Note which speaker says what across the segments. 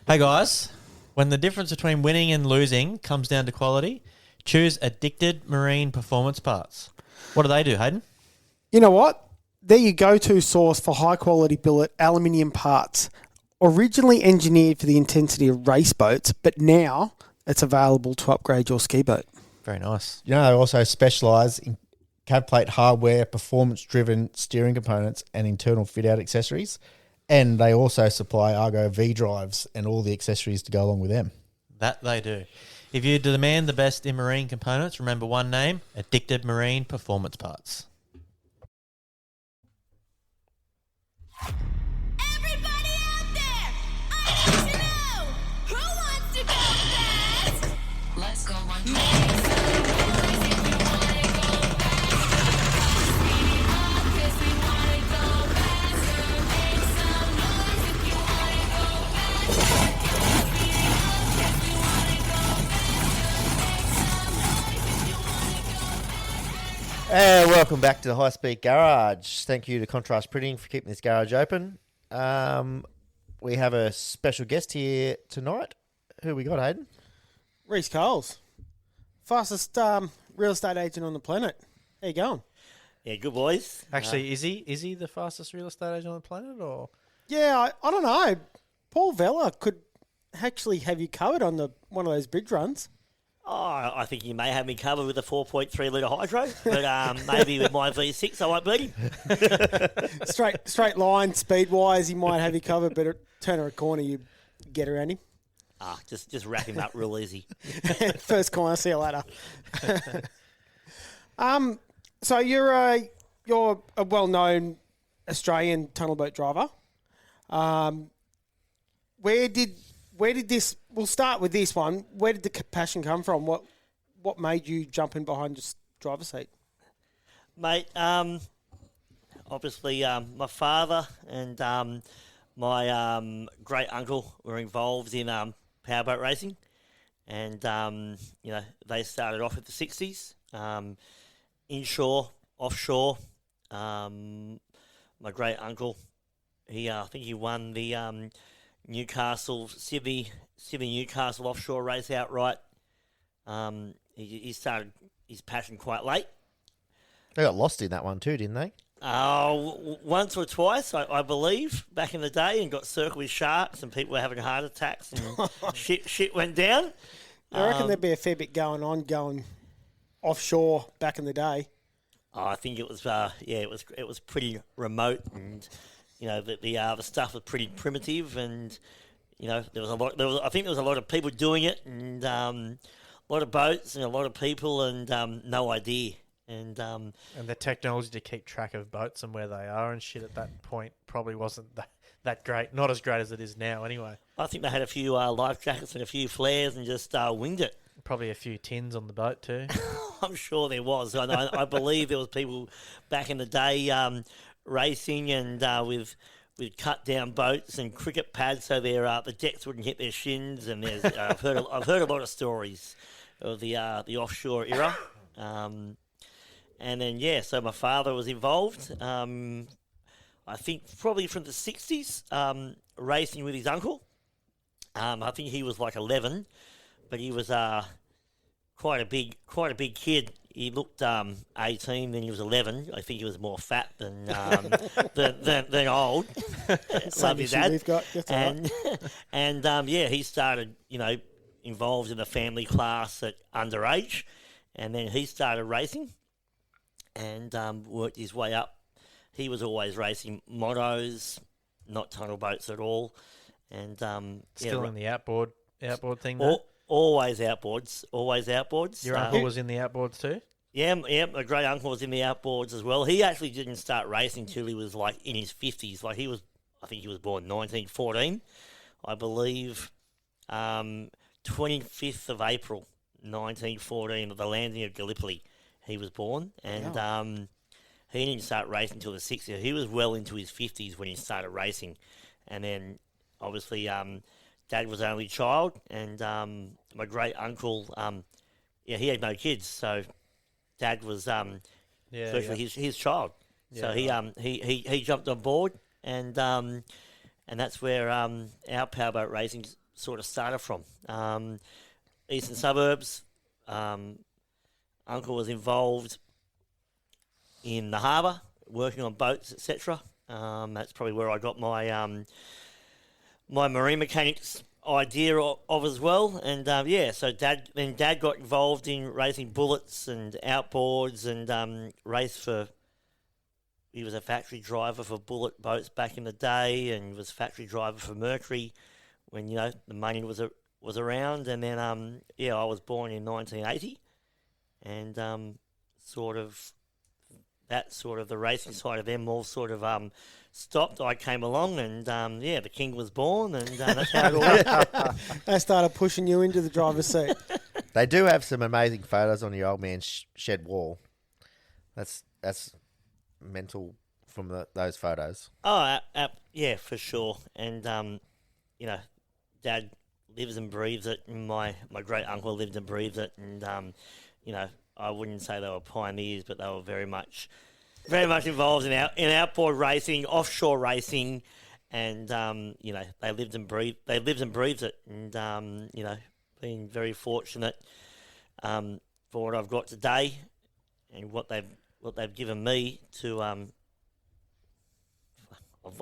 Speaker 1: Hey guys, when the difference between winning and losing comes down to quality, choose Addicted Marine Performance Parts. What do they do, Hayden?
Speaker 2: You know what? They're your go-to source for high-quality billet aluminium parts. Originally engineered for the intensity of race boats, but now it's available to upgrade your ski boat.
Speaker 1: Very nice.
Speaker 3: You know, they also specialise in cab plate hardware, performance-driven steering components, and internal fit-out accessories. And they also supply Argo V drives and all the accessories to go along with them.
Speaker 1: That they do. If you demand the best in marine components, remember one name, Addicted Marine Performance Parts.
Speaker 4: Everybody out there, I want to know who wants to go fast? Let's go one more.
Speaker 3: And welcome back to the High Speed Garage. Thank you to Contrast Printing for keeping this garage open. We have a special guest here tonight. Who we got, Hayden?
Speaker 2: Rhys Coles, fastest real estate agent on the planet. How you going?
Speaker 5: Yeah, good boys.
Speaker 1: Actually, is he the fastest real estate agent on the planet, or?
Speaker 2: Yeah, I don't know. Paul Vella could actually have you covered on one of those bridge runs.
Speaker 5: Oh, I think you may have me covered with a 4.3 litre hydro, but maybe with my V6 I won't beat him.
Speaker 2: Straight line, speed wise, he might have you covered, but turn a corner, you get around him.
Speaker 5: Just wrap him up real easy.
Speaker 2: First corner, see you later. So you're a well known Australian tunnel boat driver. Where did this? We'll start with this one. Where did the passion come from? What made you jump in behind the driver's seat?
Speaker 5: Mate, obviously my father and my great uncle were involved in powerboat racing, and they started off in the 60s, inshore, offshore. My great uncle, I think he won the Sydney Newcastle offshore race outright. He started his passion quite late.
Speaker 3: They got lost in that one too, didn't they?
Speaker 5: Once or twice, I believe, back in the day, and got circled with sharks, and people were having heart attacks, and shit went down.
Speaker 2: I reckon there'd be a fair bit going offshore back in the day.
Speaker 5: I think it was, it was pretty remote, and the stuff was pretty primitive, and there was a lot. I think there was a lot of people doing it, and a lot of boats and a lot of people, and no idea. And
Speaker 1: the technology to keep track of boats and where they are and shit at that point probably wasn't that great. Not as great as it is now, anyway.
Speaker 5: I think they had a few life jackets and a few flares and just winged it.
Speaker 1: Probably a few tins on the boat too.
Speaker 5: I'm sure there was. I believe there was people back in the day racing and with cut down boats and cricket pads so the decks wouldn't hit their shins. And I've heard a lot of stories of the offshore era. And then, so my father was involved, I think probably from the 60s, racing with his uncle. I think he was like 11, but he was quite a big kid. He looked 18, then he was 11. I think he was more fat than than old. Love his dad. And he started, involved in the family class at underage, and then he started racing. And worked his way up. He was always racing motos, not tunnel boats at all. And
Speaker 1: still in the outboard thing. Though?
Speaker 5: Always outboards.
Speaker 1: Your uncle was in the outboards too.
Speaker 5: Yeah. My great uncle was in the outboards as well. He actually didn't start racing till he was like in his 50s. Like I think he was born 1914, I believe. 25th of April, 1914, at the landing of Gallipoli. He was born, and he didn't start racing until the 60s. He was well into his 50s when he started racing. And then, obviously, Dad was only child, and my great uncle, he had no kids, so Dad was his child. Yeah, so he jumped on board, and that's where our powerboat racing sort of started from. Eastern suburbs. Uncle was involved in the harbour, working on boats, etc. That's probably where I got my my marine mechanics idea of as well. And so Dad got involved in racing bullets and outboards and raced for. He was a factory driver for bullet boats back in the day, and was factory driver for Mercury when the money was around. And then I was born in 1980, and sort of the racing side of them all sort of stopped. I came along, and the king was born, and that's how it all went.
Speaker 2: They started pushing you into the driver's seat.
Speaker 3: They do have some amazing photos on the old man's shed wall. That's mental from those photos.
Speaker 5: Oh, yeah, for sure. And Dad lives and breathes it. And my great uncle lived and breathed it. And I wouldn't say they were pioneers, but they were very much involved in outboard racing, offshore racing, and they lived and breathed it. And been very fortunate for what I've got today, and what they've given me to.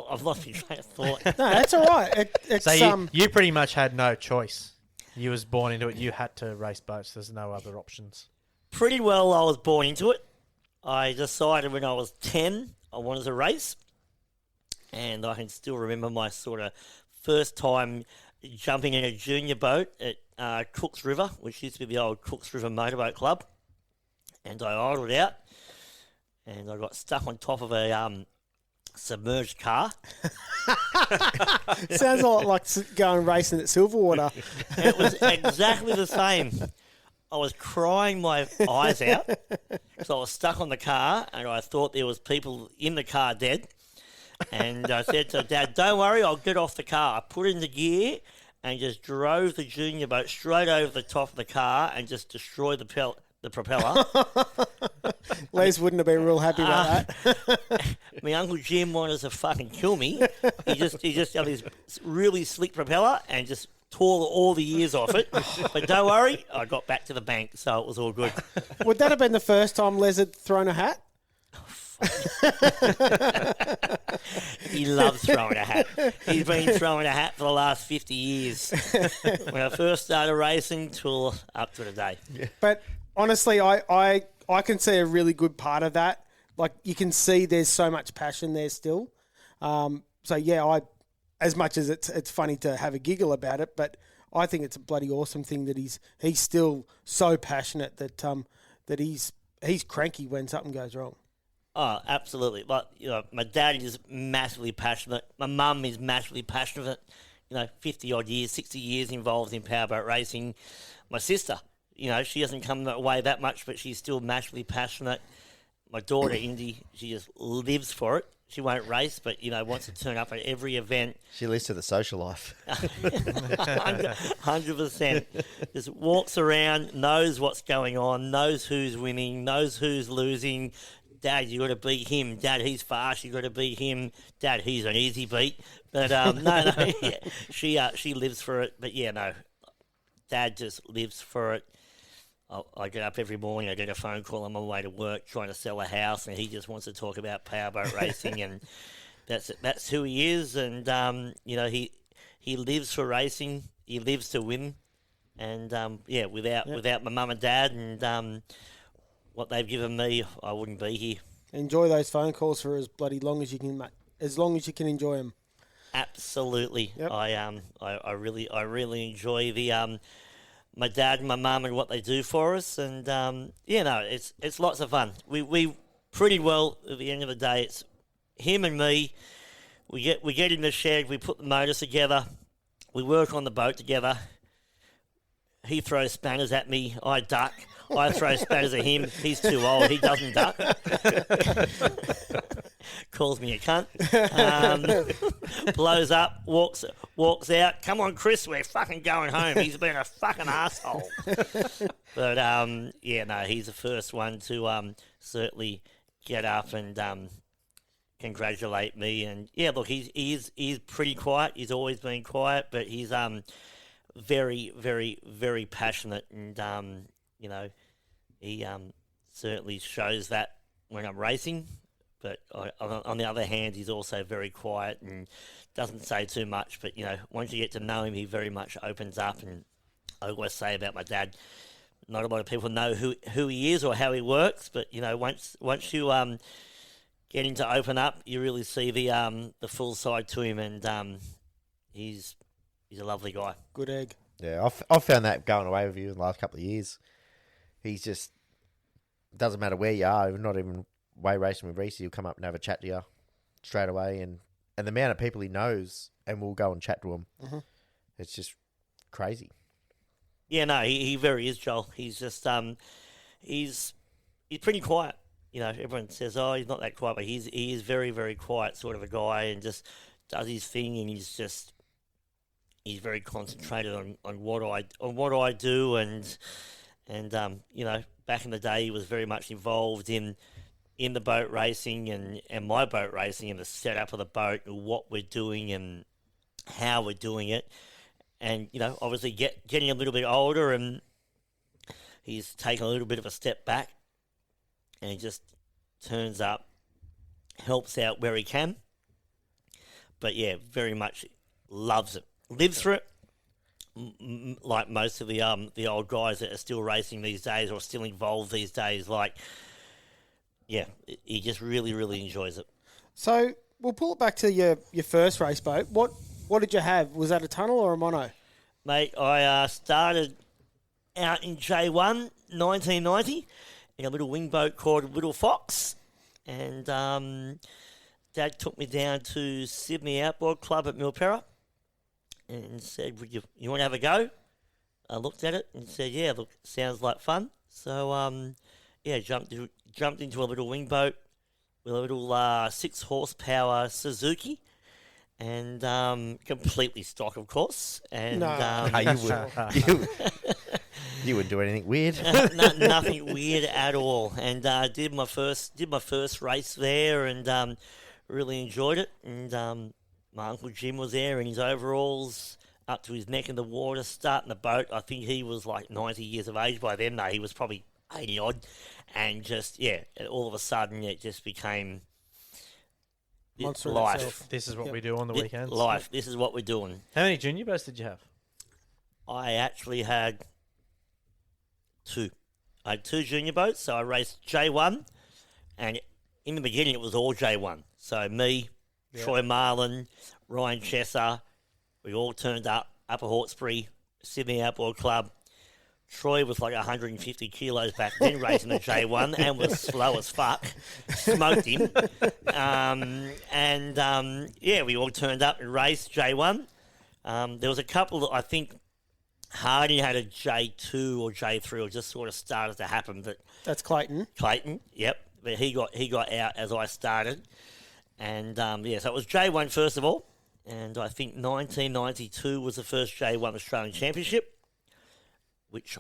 Speaker 5: I've lost my train of thought.
Speaker 2: No, that's all right.
Speaker 1: So you pretty much had no choice. You was born into it. You had to race boats. There's no other options.
Speaker 5: Pretty well, I was born into it. I decided when I was 10 I wanted to race, and I can still remember my sort of first time jumping in a junior boat at Cooks River, which used to be the old Cooks River Motorboat Club, and I idled out, and I got stuck on top of a submerged car.
Speaker 2: Sounds a lot like going racing at Silverwater.
Speaker 5: It was exactly the same. I was crying my eyes out, so I was stuck on the car, and I thought there was people in the car dead. And I said to Dad, "Don't worry, I'll get off the car." I put it into gear and just drove the junior boat straight over the top of the car and just destroyed the propeller.
Speaker 2: Les wouldn't have been real happy about that.
Speaker 5: My Uncle Jim wanted to fucking kill me. He just had his really slick propeller and just tore all the ears off it. But don't worry, I got back to the bank, so it was all good.
Speaker 2: Would that have been the first time Les had thrown a hat?
Speaker 5: He loves throwing a hat. He's been throwing a hat for the last 50 years. When I first started racing till up to today.
Speaker 3: Yeah.
Speaker 2: But honestly, I can see a really good part of that. Like, you can see there's so much passion there still. As much as it's funny to have a giggle about it, but I think it's a bloody awesome thing that he's still so passionate that he's cranky when something goes wrong.
Speaker 5: Oh, absolutely. But my dad is massively passionate. My mum is massively passionate. 50 odd years, 60 years involved in powerboat racing. My sister, she hasn't come away that much, but she's still massively passionate. My daughter, Indy, she just lives for it. She won't race, but, wants to turn up at every event.
Speaker 3: She lives to the social life.
Speaker 5: 100%. Just walks around, knows what's going on, knows who's winning, knows who's losing. Dad, you got to beat him. Dad, he's fast. You got to beat him. Dad, he's an easy beat. But she lives for it. But Dad just lives for it. I get up every morning, I get a phone call on my way to work trying to sell a house, and he just wants to talk about powerboat racing, and that's who he is. And he lives for racing, he lives to win, and without my mum and dad and what they've given me, I wouldn't be here.
Speaker 2: Enjoy those phone calls for as bloody long as you can, mate. As long as you can enjoy them.
Speaker 5: Absolutely.
Speaker 2: Yep.
Speaker 5: I really enjoy the my dad and my mum and what they do for us, and it's lots of fun. We pretty well at the end of the day, it's him and me. We get in the shed, we put the motors together, we work on the boat together. He throws spanners at me, I duck. I throw spanners at him. He's too old. He doesn't duck. Calls me a cunt. Blows up. Walks out. Come on, Chris. We're fucking going home. He's been a fucking asshole. But he's the first one to certainly get up and congratulate me. And look, he's pretty quiet. He's always been quiet, but he's very, very, very passionate, and he certainly shows that when I'm racing. But on the other hand, he's also very quiet and doesn't say too much. But once you get to know him, he very much opens up. And I always say about my dad, not a lot of people know who he is or how he works. But once you get him to open up, you really see the full side to him, and he's a lovely guy.
Speaker 2: Good egg.
Speaker 3: Yeah, I've found that going away with you in the last couple of years. He's just, doesn't matter where you are, not even way racing with Rhys, he'll come up and have a chat to you straight away, and the amount of people he knows and will go and chat to him, it's just crazy.
Speaker 5: Yeah, no, he very is, Joel. He's just he's pretty quiet. Everyone says, oh, he's not that quiet, but he is very, very quiet sort of a guy, and just does his thing, and he's very concentrated on what I do, and back in the day he was very much involved in the boat racing and my boat racing and the setup of the boat and what we're doing and how we're doing it. And, obviously getting a little bit older, and he's taken a little bit of a step back, and he just turns up, helps out where he can. But, yeah, very much loves it. Lives for it, like most of the old guys that are still racing these days or still involved these days. Yeah, he just really, really enjoys it.
Speaker 2: So we'll pull it back to your first race boat. What did you have? Was that a tunnel or a mono?
Speaker 5: Mate, I started out in J1, 1990, in a little wing boat called Little Fox. And Dad took me down to Sydney Outboard Club at Milperra and said, you want to have a go? I looked at it and said, yeah, look, sounds like fun. So, jumped into a little wing boat with a little 6 horsepower Suzuki, and completely stock, of course. And
Speaker 3: You wouldn't do anything weird.
Speaker 5: Nothing weird at all. And did my first race there, and really enjoyed it. And my Uncle Jim was there in his overalls, up to his neck in the water, starting the boat. I think he was like 90 years of age by then. No, he was probably 80 odd. And just, all of a sudden it just became
Speaker 2: Monster
Speaker 5: life.
Speaker 2: itself.
Speaker 1: This is what we do on the weekends.
Speaker 5: Life. This is what we're doing.
Speaker 1: How many junior boats did you have?
Speaker 5: I actually had 2. I had 2 junior boats, so I raced J1, and in the beginning it was all J1. So me, Troy Marlin, Ryan Chesser, we all turned up, Upper Hawkesbury, Sydney Outboard Club. Troy was like 150 kilos back then, racing a J1, and was slow as fuck. Smoked him. We all turned up and raced J1. There was a couple that I think Hardy had a J2 or J3, or just sort of started to happen. But
Speaker 2: That's Clayton.
Speaker 5: Clayton, yep. But he got out as I started. And, so it was J1 first of all. And I think 1992 was the first J1 Australian Championship, which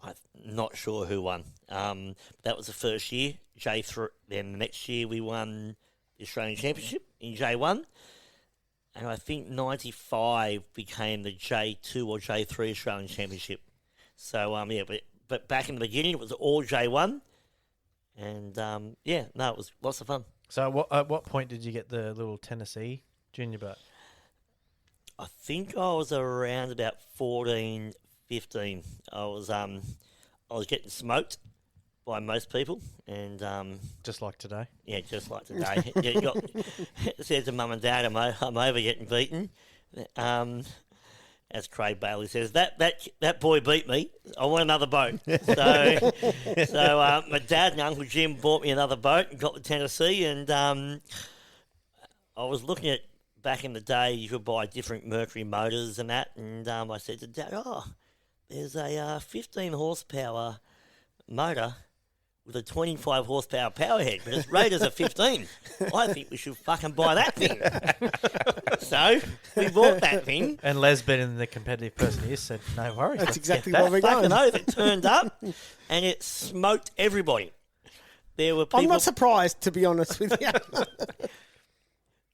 Speaker 5: I'm not sure who won. That was the first year. J3. Then the next year we won the Australian Championship in J1. And I think 95 became the J2 or J3 Australian Championship. So, but back in the beginning it was all J1. And, it was lots of fun.
Speaker 1: So at what point did you get the little Tennessee junior boat?
Speaker 5: I think I was around about 14, 15. I was getting smoked by most people, and
Speaker 1: Just like today.
Speaker 5: yeah, just like today. Says to mum and dad, I'm over getting beaten. As Craig Bailey says, that boy beat me. I want another boat. So my dad and Uncle Jim bought me another boat and got the Tennessee, and I was looking at back in the day you could buy different Mercury motors and that, and I said to Dad, there's a 15 horsepower motor with a 25 horsepower power head, but it's rated as a 15. I think we should fucking buy that thing. So we bought that thing.
Speaker 1: And Les, being the competitive person he is, said, no worries.
Speaker 2: That's
Speaker 1: let's
Speaker 2: exactly
Speaker 1: get
Speaker 2: what
Speaker 1: that.
Speaker 2: we're going.
Speaker 5: Fucking oath, it turned up and it smoked everybody. There were people.
Speaker 2: I'm not surprised, to be honest with you.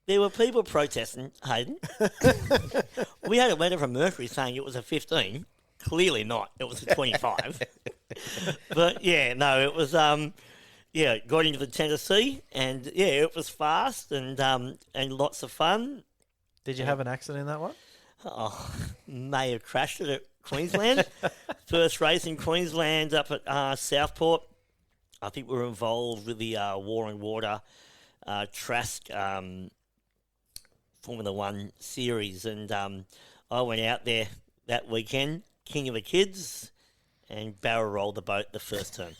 Speaker 5: there were people protesting, Hayden. We had a letter from Mercury saying it was a 15. Clearly not. It was a 25. But, yeah, no, it was, got into the Tennessee, and, yeah, it was fast and lots of fun.
Speaker 1: Did you have an accident in that one?
Speaker 5: Oh, may have crashed it at Queensland. First race in Queensland up at Southport. I think we were involved with the War and Water Trask Formula One series, and I went out there that weekend, king of the kids, and barrel rolled the boat the first turn.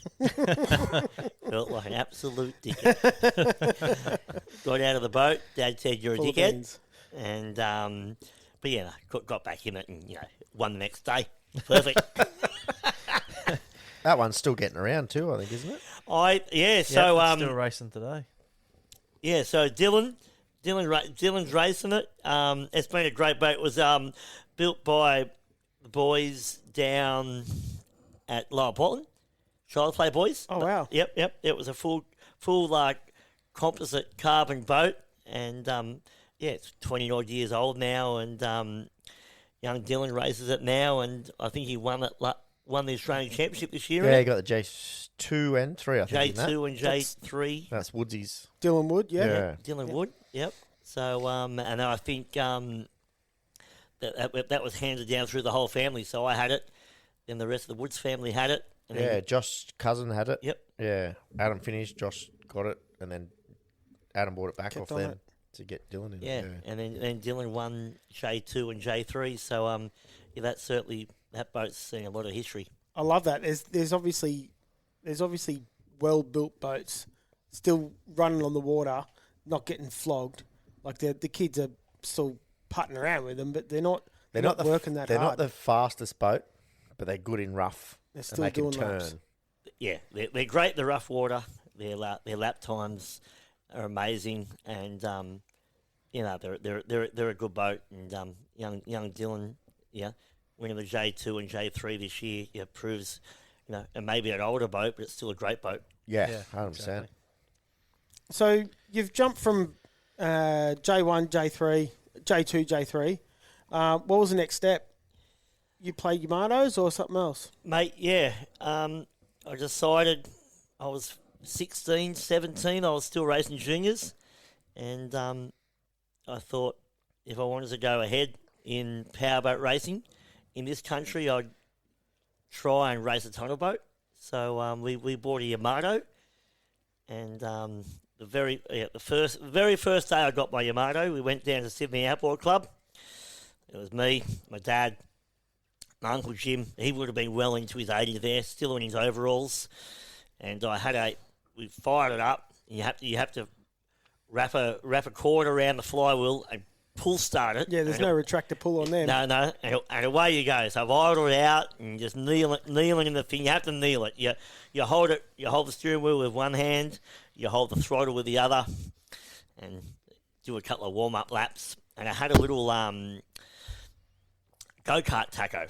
Speaker 5: Felt like an absolute dickhead. Got out of the boat. Dad said, "You're a
Speaker 2: Full of
Speaker 5: dickhead,"
Speaker 2: beans.
Speaker 5: and but yeah, got back in it, and won the next day. Perfect.
Speaker 3: That one's still getting around too, I think, isn't it?
Speaker 5: So
Speaker 1: Yep, still racing today.
Speaker 5: yeah, so Dylan's racing it. It's been a great boat. It was built by the boys down at Lower Portland, Child's Play boys.
Speaker 2: Oh, wow.
Speaker 5: Yep. It was a full like composite carbon boat, and it's 20 odd years old now, and young Dylan races it now, and I think he won the Australian Championship this year.
Speaker 3: Yeah, he got the J2 and 3, I think.
Speaker 5: J2 and J3.
Speaker 3: That's Woodsy's.
Speaker 2: Dylan Wood, yeah.
Speaker 5: Dylan Wood, yep. So, and I think that was handed down through the whole family. So I had it, then the rest of the Woods family had it. And
Speaker 3: Yeah,
Speaker 5: then,
Speaker 3: Josh's cousin had it.
Speaker 5: Yep.
Speaker 3: Yeah, Adam finished, Josh got it, and then Adam bought it back
Speaker 2: Kept
Speaker 3: off
Speaker 2: on
Speaker 3: them
Speaker 2: it.
Speaker 3: to get Dylan in.
Speaker 5: yeah. And then Dylan won J2 and J3. So, that boat's seen a lot of history.
Speaker 2: I love that. There's obviously well built boats still running on the water, not getting flogged. Like the kids are still putting around with them, but they're not working that
Speaker 3: They're
Speaker 2: hard.
Speaker 3: not the fastest boat, but they're good in rough.
Speaker 2: They're still
Speaker 3: and they can
Speaker 2: doing
Speaker 3: turn.
Speaker 2: laps.
Speaker 5: Yeah, they're great in the rough water. Their lap times are amazing, and they're a good boat. And young Dylan, winning the J2 and J3 this year, proves, and maybe an older boat, but it's still a great boat.
Speaker 3: Yeah,
Speaker 1: Yeah,
Speaker 3: 100%.
Speaker 1: exactly.
Speaker 2: So you've jumped from J1, J3, J2, J3. What was the next step? You play Yamatos or something else?
Speaker 5: Mate, yeah. I decided I was 16, 17. I was still racing juniors. And I thought if I wanted to go ahead in powerboat racing in this country, I'd try and race a tunnel boat. So we bought a Yamato. And the very first day I got my Yamato, we went down to Sydney Outboard Club. It was me, my dad, my Uncle Jim. He would have been well into his 80s there, still in his overalls. And we fired it up. You have to wrap a cord around the flywheel and pull start it.
Speaker 2: Yeah, there's no retractor pull on them.
Speaker 5: No, and away you go. So I've idled it out and just kneeling in the thing. You have to kneel it. You hold it. You hold the steering wheel with one hand. You hold the throttle with the other, and do a couple of warm up laps. And I had a little go-kart tacho,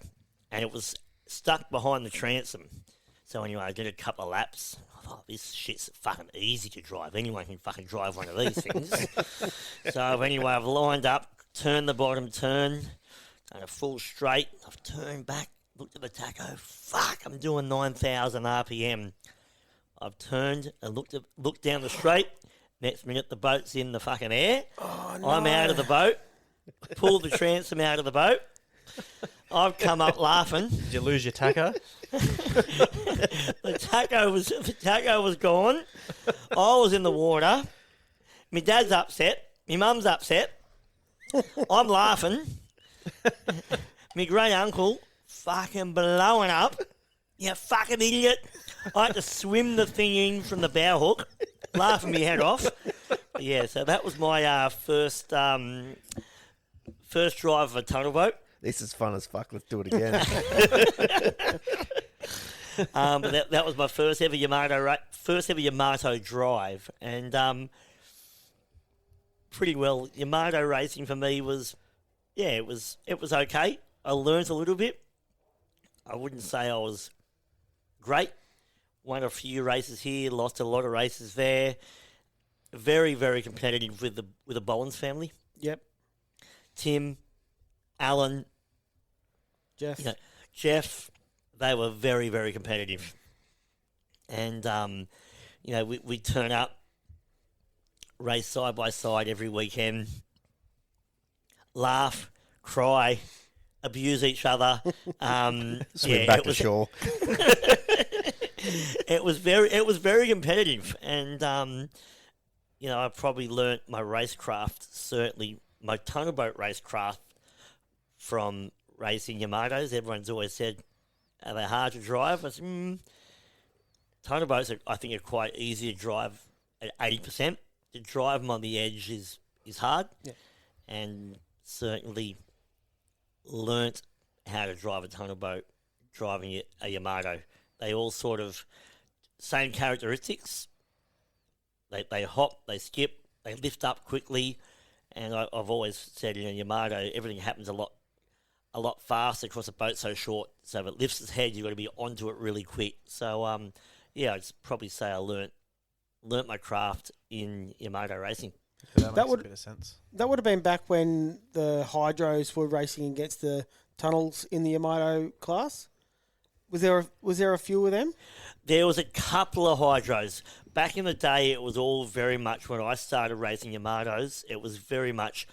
Speaker 5: and it was stuck behind the transom. So anyway, I did a couple of laps. I thought, this shit's fucking easy to drive. Anyone can fucking drive one of these things. So anyway, I've lined up, turned the bottom turn, done a full straight. I've turned back, looked at the tacho. Fuck, I'm doing 9,000 RPM. I've turned and looked down the straight. Next minute, the boat's in the fucking air.
Speaker 2: Oh, no.
Speaker 5: I'm out of the boat. Pulled the transom out of the boat. I've come up laughing.
Speaker 1: Did you lose your taco?
Speaker 5: The taco was gone. I was in the water. My dad's upset. My mum's upset. I'm laughing. My great uncle fucking blowing up. You fucking idiot. I had to swim the thing in from the bow hook, laughing my head off. But yeah, so that was my first drive of a tunnel boat.
Speaker 3: This is fun as fuck. Let's do it again.
Speaker 5: But that was my first ever Yamato drive, and pretty well. Yamato racing for me was, it was okay. I learnt a little bit. I wouldn't say I was great. Won a few races here, lost a lot of races there. very, very competitive with the Bollins family.
Speaker 2: Yep.
Speaker 5: Tim, Alan,
Speaker 2: Jeff.
Speaker 5: Jeff, they were very, very competitive. And, we'd turn up, race side by side every weekend, laugh, cry, abuse each other.
Speaker 3: Swim back to shore.
Speaker 5: It was very competitive, and I probably learnt my racecraft, certainly my tunnel boat racecraft, from racing Yamatos. Everyone's always said, are they hard to drive? I said, tunnel boats, I think, are quite easy to drive at 80%. To drive them on the edge is hard, and certainly learnt how to drive a tunnel boat driving a Yamato. They all sort of same characteristics. They hop, they skip, they lift up quickly, and I've always said in a Yamato everything happens a lot faster because the boat's so short. So if it lifts its head, you've got to be onto it really quick. So I'd probably say I learnt my craft in Yamato racing.
Speaker 1: Yeah, that makes a bit of sense.
Speaker 2: That would have been back when the hydros were racing against the tunnels in the Yamato class. Was there a few of them?
Speaker 5: There was a couple of hydros. Back in the day, it was all very much, when I started racing Yamatos, it was very much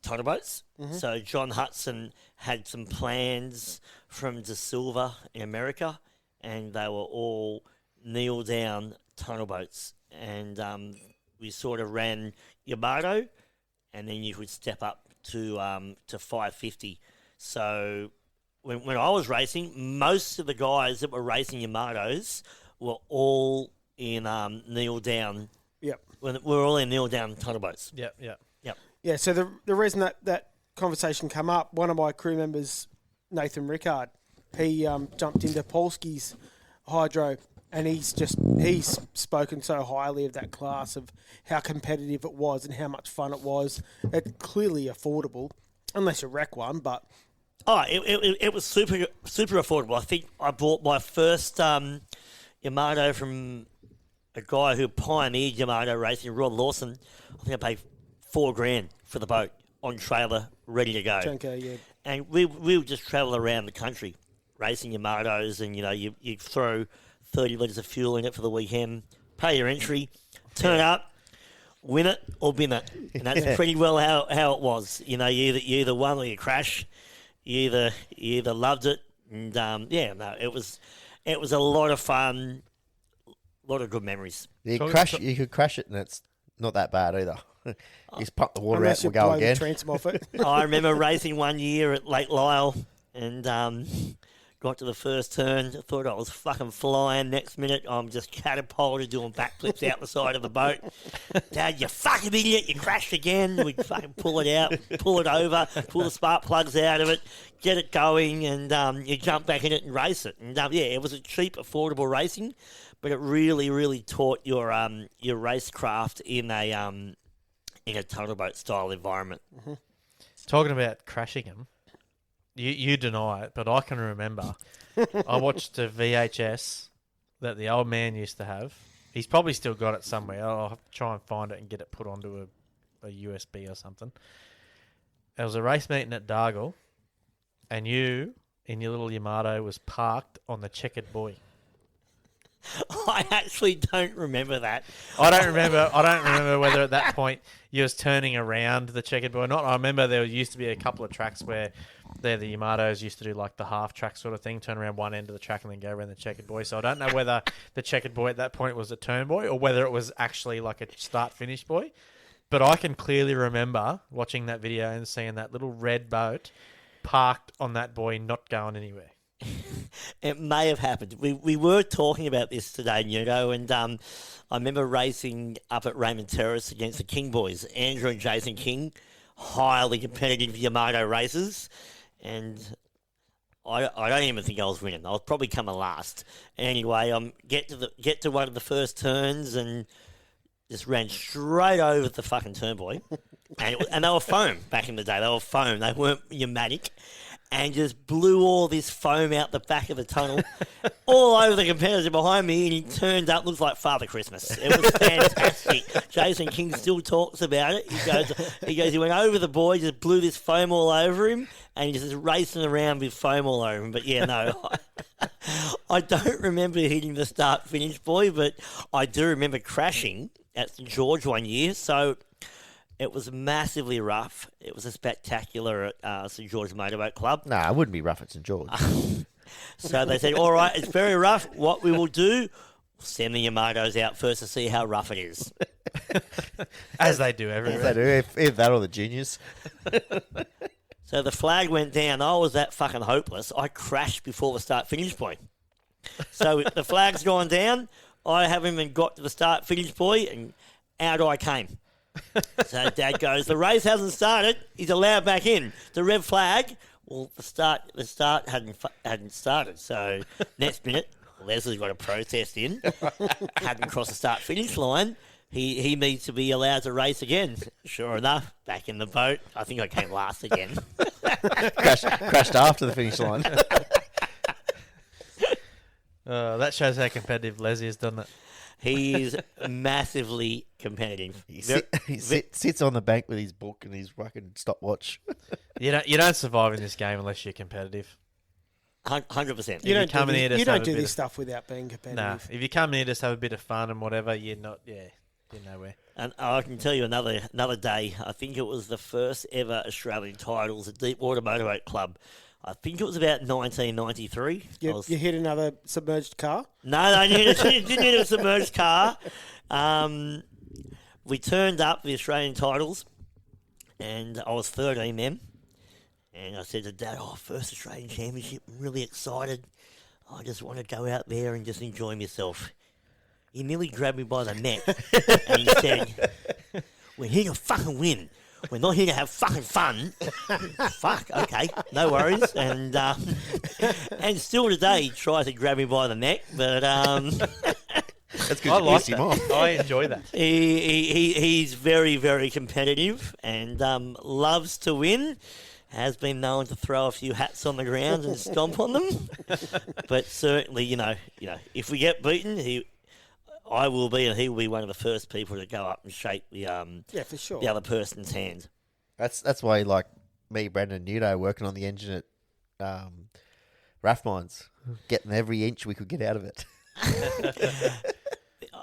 Speaker 5: tunnel boats. Mm-hmm. So John Hudson had some plans from De Silva in America, and they were all kneel-down tunnel boats. And we sort of ran Yamato, and then you could step up to 550. So when I was racing, most of the guys that were racing Yamatos were all in kneel down.
Speaker 2: Yep.
Speaker 5: We're all in kneel down tunnel boats.
Speaker 1: Yep.
Speaker 2: Yeah. So the reason that conversation come up, one of my crew members, Nathan Rickard, he jumped into Polsky's hydro, and he's spoken so highly of that class, of how competitive it was and how much fun it was. It's clearly affordable, unless you wreck one, but.
Speaker 5: Oh, it was super affordable. I think I bought my first Yamato from a guy who pioneered Yamato racing, Rod Lawson. I think I paid $4,000 for the boat on trailer, ready to go.
Speaker 2: Chunko, yeah.
Speaker 5: And we would just travel around the country racing Yamatos, and you throw 30 litres of fuel in it for the weekend, pay your entry, turn up, win it or bin it, and that's pretty well how it was. You either won or you crash. You either loved it, and it was a lot of fun, a lot of good memories.
Speaker 3: You could crash it, and it's not that bad either. You just pump the water out and we'll go again.
Speaker 2: Transom off it.
Speaker 5: I remember racing one year at Lake Lyell, and got to the first turn. I thought I was fucking flying. Next minute, I'm just catapulted doing backflips out the side of the boat. Dad, you fucking idiot! You crashed again. We fucking pull it out, pull it over, pull the spark plugs out of it, get it going, and you jump back in it and race it. And it was a cheap, affordable racing, but it really, really taught your racecraft in a tunnel boat style environment.
Speaker 2: Mm-hmm.
Speaker 1: Talking about crashing them. You deny it, but I can remember. I watched a VHS that the old man used to have. He's probably still got it somewhere. I'll have to try and find it and get it put onto a USB or something. There was a race meeting at Dargle, and you, in your little Yamato, was parked on the checkered buoy.
Speaker 5: I actually don't remember that.
Speaker 1: I don't remember whether at that point you was turning around the checkered buoy or not. I remember there used to be a couple of tracks where the Yamatos used to do like the half track sort of thing, turn around one end of the track and then go around the checkered buoy. So I don't know whether the checkered buoy at that point was a turn buoy or whether it was actually like a start-finish buoy. But I can clearly remember watching that video and seeing that little red boat parked on that buoy, not going anywhere.
Speaker 5: It may have happened. We were talking about this today, and I remember racing up at Raymond Terrace against the King boys, Andrew and Jason King, highly competitive Yamato racers, and I don't even think I was winning. I was probably coming last. Anyway, get to one of the first turns and just ran straight over the fucking turn buoy, and they were foam back in the day. They were foam. They weren't pneumatic. and just blew all this foam out the back of the tunnel, all over the competitor behind me, and he turned up, looks like Father Christmas. It was fantastic. Jason King still talks about it. He went over the boy, just blew this foam all over him, and he's just racing around with foam all over him. But yeah, no, I don't remember hitting the start-finish buoy, but I do remember crashing at St George one year, so it was massively rough. It was a spectacular at St George Motorboat Club.
Speaker 6: Nah, it wouldn't be rough at St George.
Speaker 5: So they said, all right, it's very rough. What we will do, send the Yamatos out first to see how rough it is.
Speaker 1: As they do everywhere.
Speaker 6: They do, if that or the juniors.
Speaker 5: So the flag went down. I was that fucking hopeless. I crashed before the start-finish point. So the flag's gone down. I haven't even got to the start-finish point, and out I came. So Dad goes, the race hasn't started. He's allowed back in. The red flag. Well, the start hadn't started. So next minute, Leslie's got a protest in. Hadn't crossed the start-finish line. He needs to be allowed to race again. Sure enough, back in the boat. I think I came last again.
Speaker 6: Crashed after the finish line.
Speaker 1: That shows how competitive Leslie is, doesn't it?
Speaker 5: He's massively competitive.
Speaker 6: He sits on the bank with his book and his fucking stopwatch.
Speaker 1: You don't survive in this game unless you're competitive.
Speaker 5: 100%.
Speaker 2: You don't
Speaker 1: come in here
Speaker 2: do,
Speaker 1: to
Speaker 2: you
Speaker 1: have
Speaker 2: don't
Speaker 1: a
Speaker 2: do
Speaker 1: bit
Speaker 2: this
Speaker 1: of-
Speaker 2: stuff without being competitive.
Speaker 1: Nah, if you come in here just have a bit of fun and whatever, you're nowhere.
Speaker 5: And I can tell you another day. I think it was the first ever Australian titles at Deepwater Motorboat Club. I think it was about 1993.
Speaker 2: You hit another submerged car?
Speaker 5: No, I didn't hit a submerged car. We turned up the Australian titles, and I was 13 then. And I said to Dad, first Australian Championship, I'm really excited. I just want to go out there and just enjoy myself. He nearly grabbed me by the neck, and he said, we're here to fucking win. We're not here to have fucking fun. Fuck, okay, no worries. And still today he tries to grab me by the neck, but
Speaker 6: That's good.
Speaker 1: I
Speaker 6: You
Speaker 1: like
Speaker 6: pissed him
Speaker 1: that.
Speaker 6: off.
Speaker 1: I enjoy that.
Speaker 5: he's very, very competitive and loves to win. Has been known to throw a few hats on the ground and stomp on them. But certainly, you know, if we get beaten, I will be, and he will be one of the first people to go up and shake the
Speaker 2: Yeah, for sure.
Speaker 5: the other person's hand.
Speaker 6: That's why, like me, Brandon Nudo, working on the engine at RAF Mines, getting every inch we could get out of it.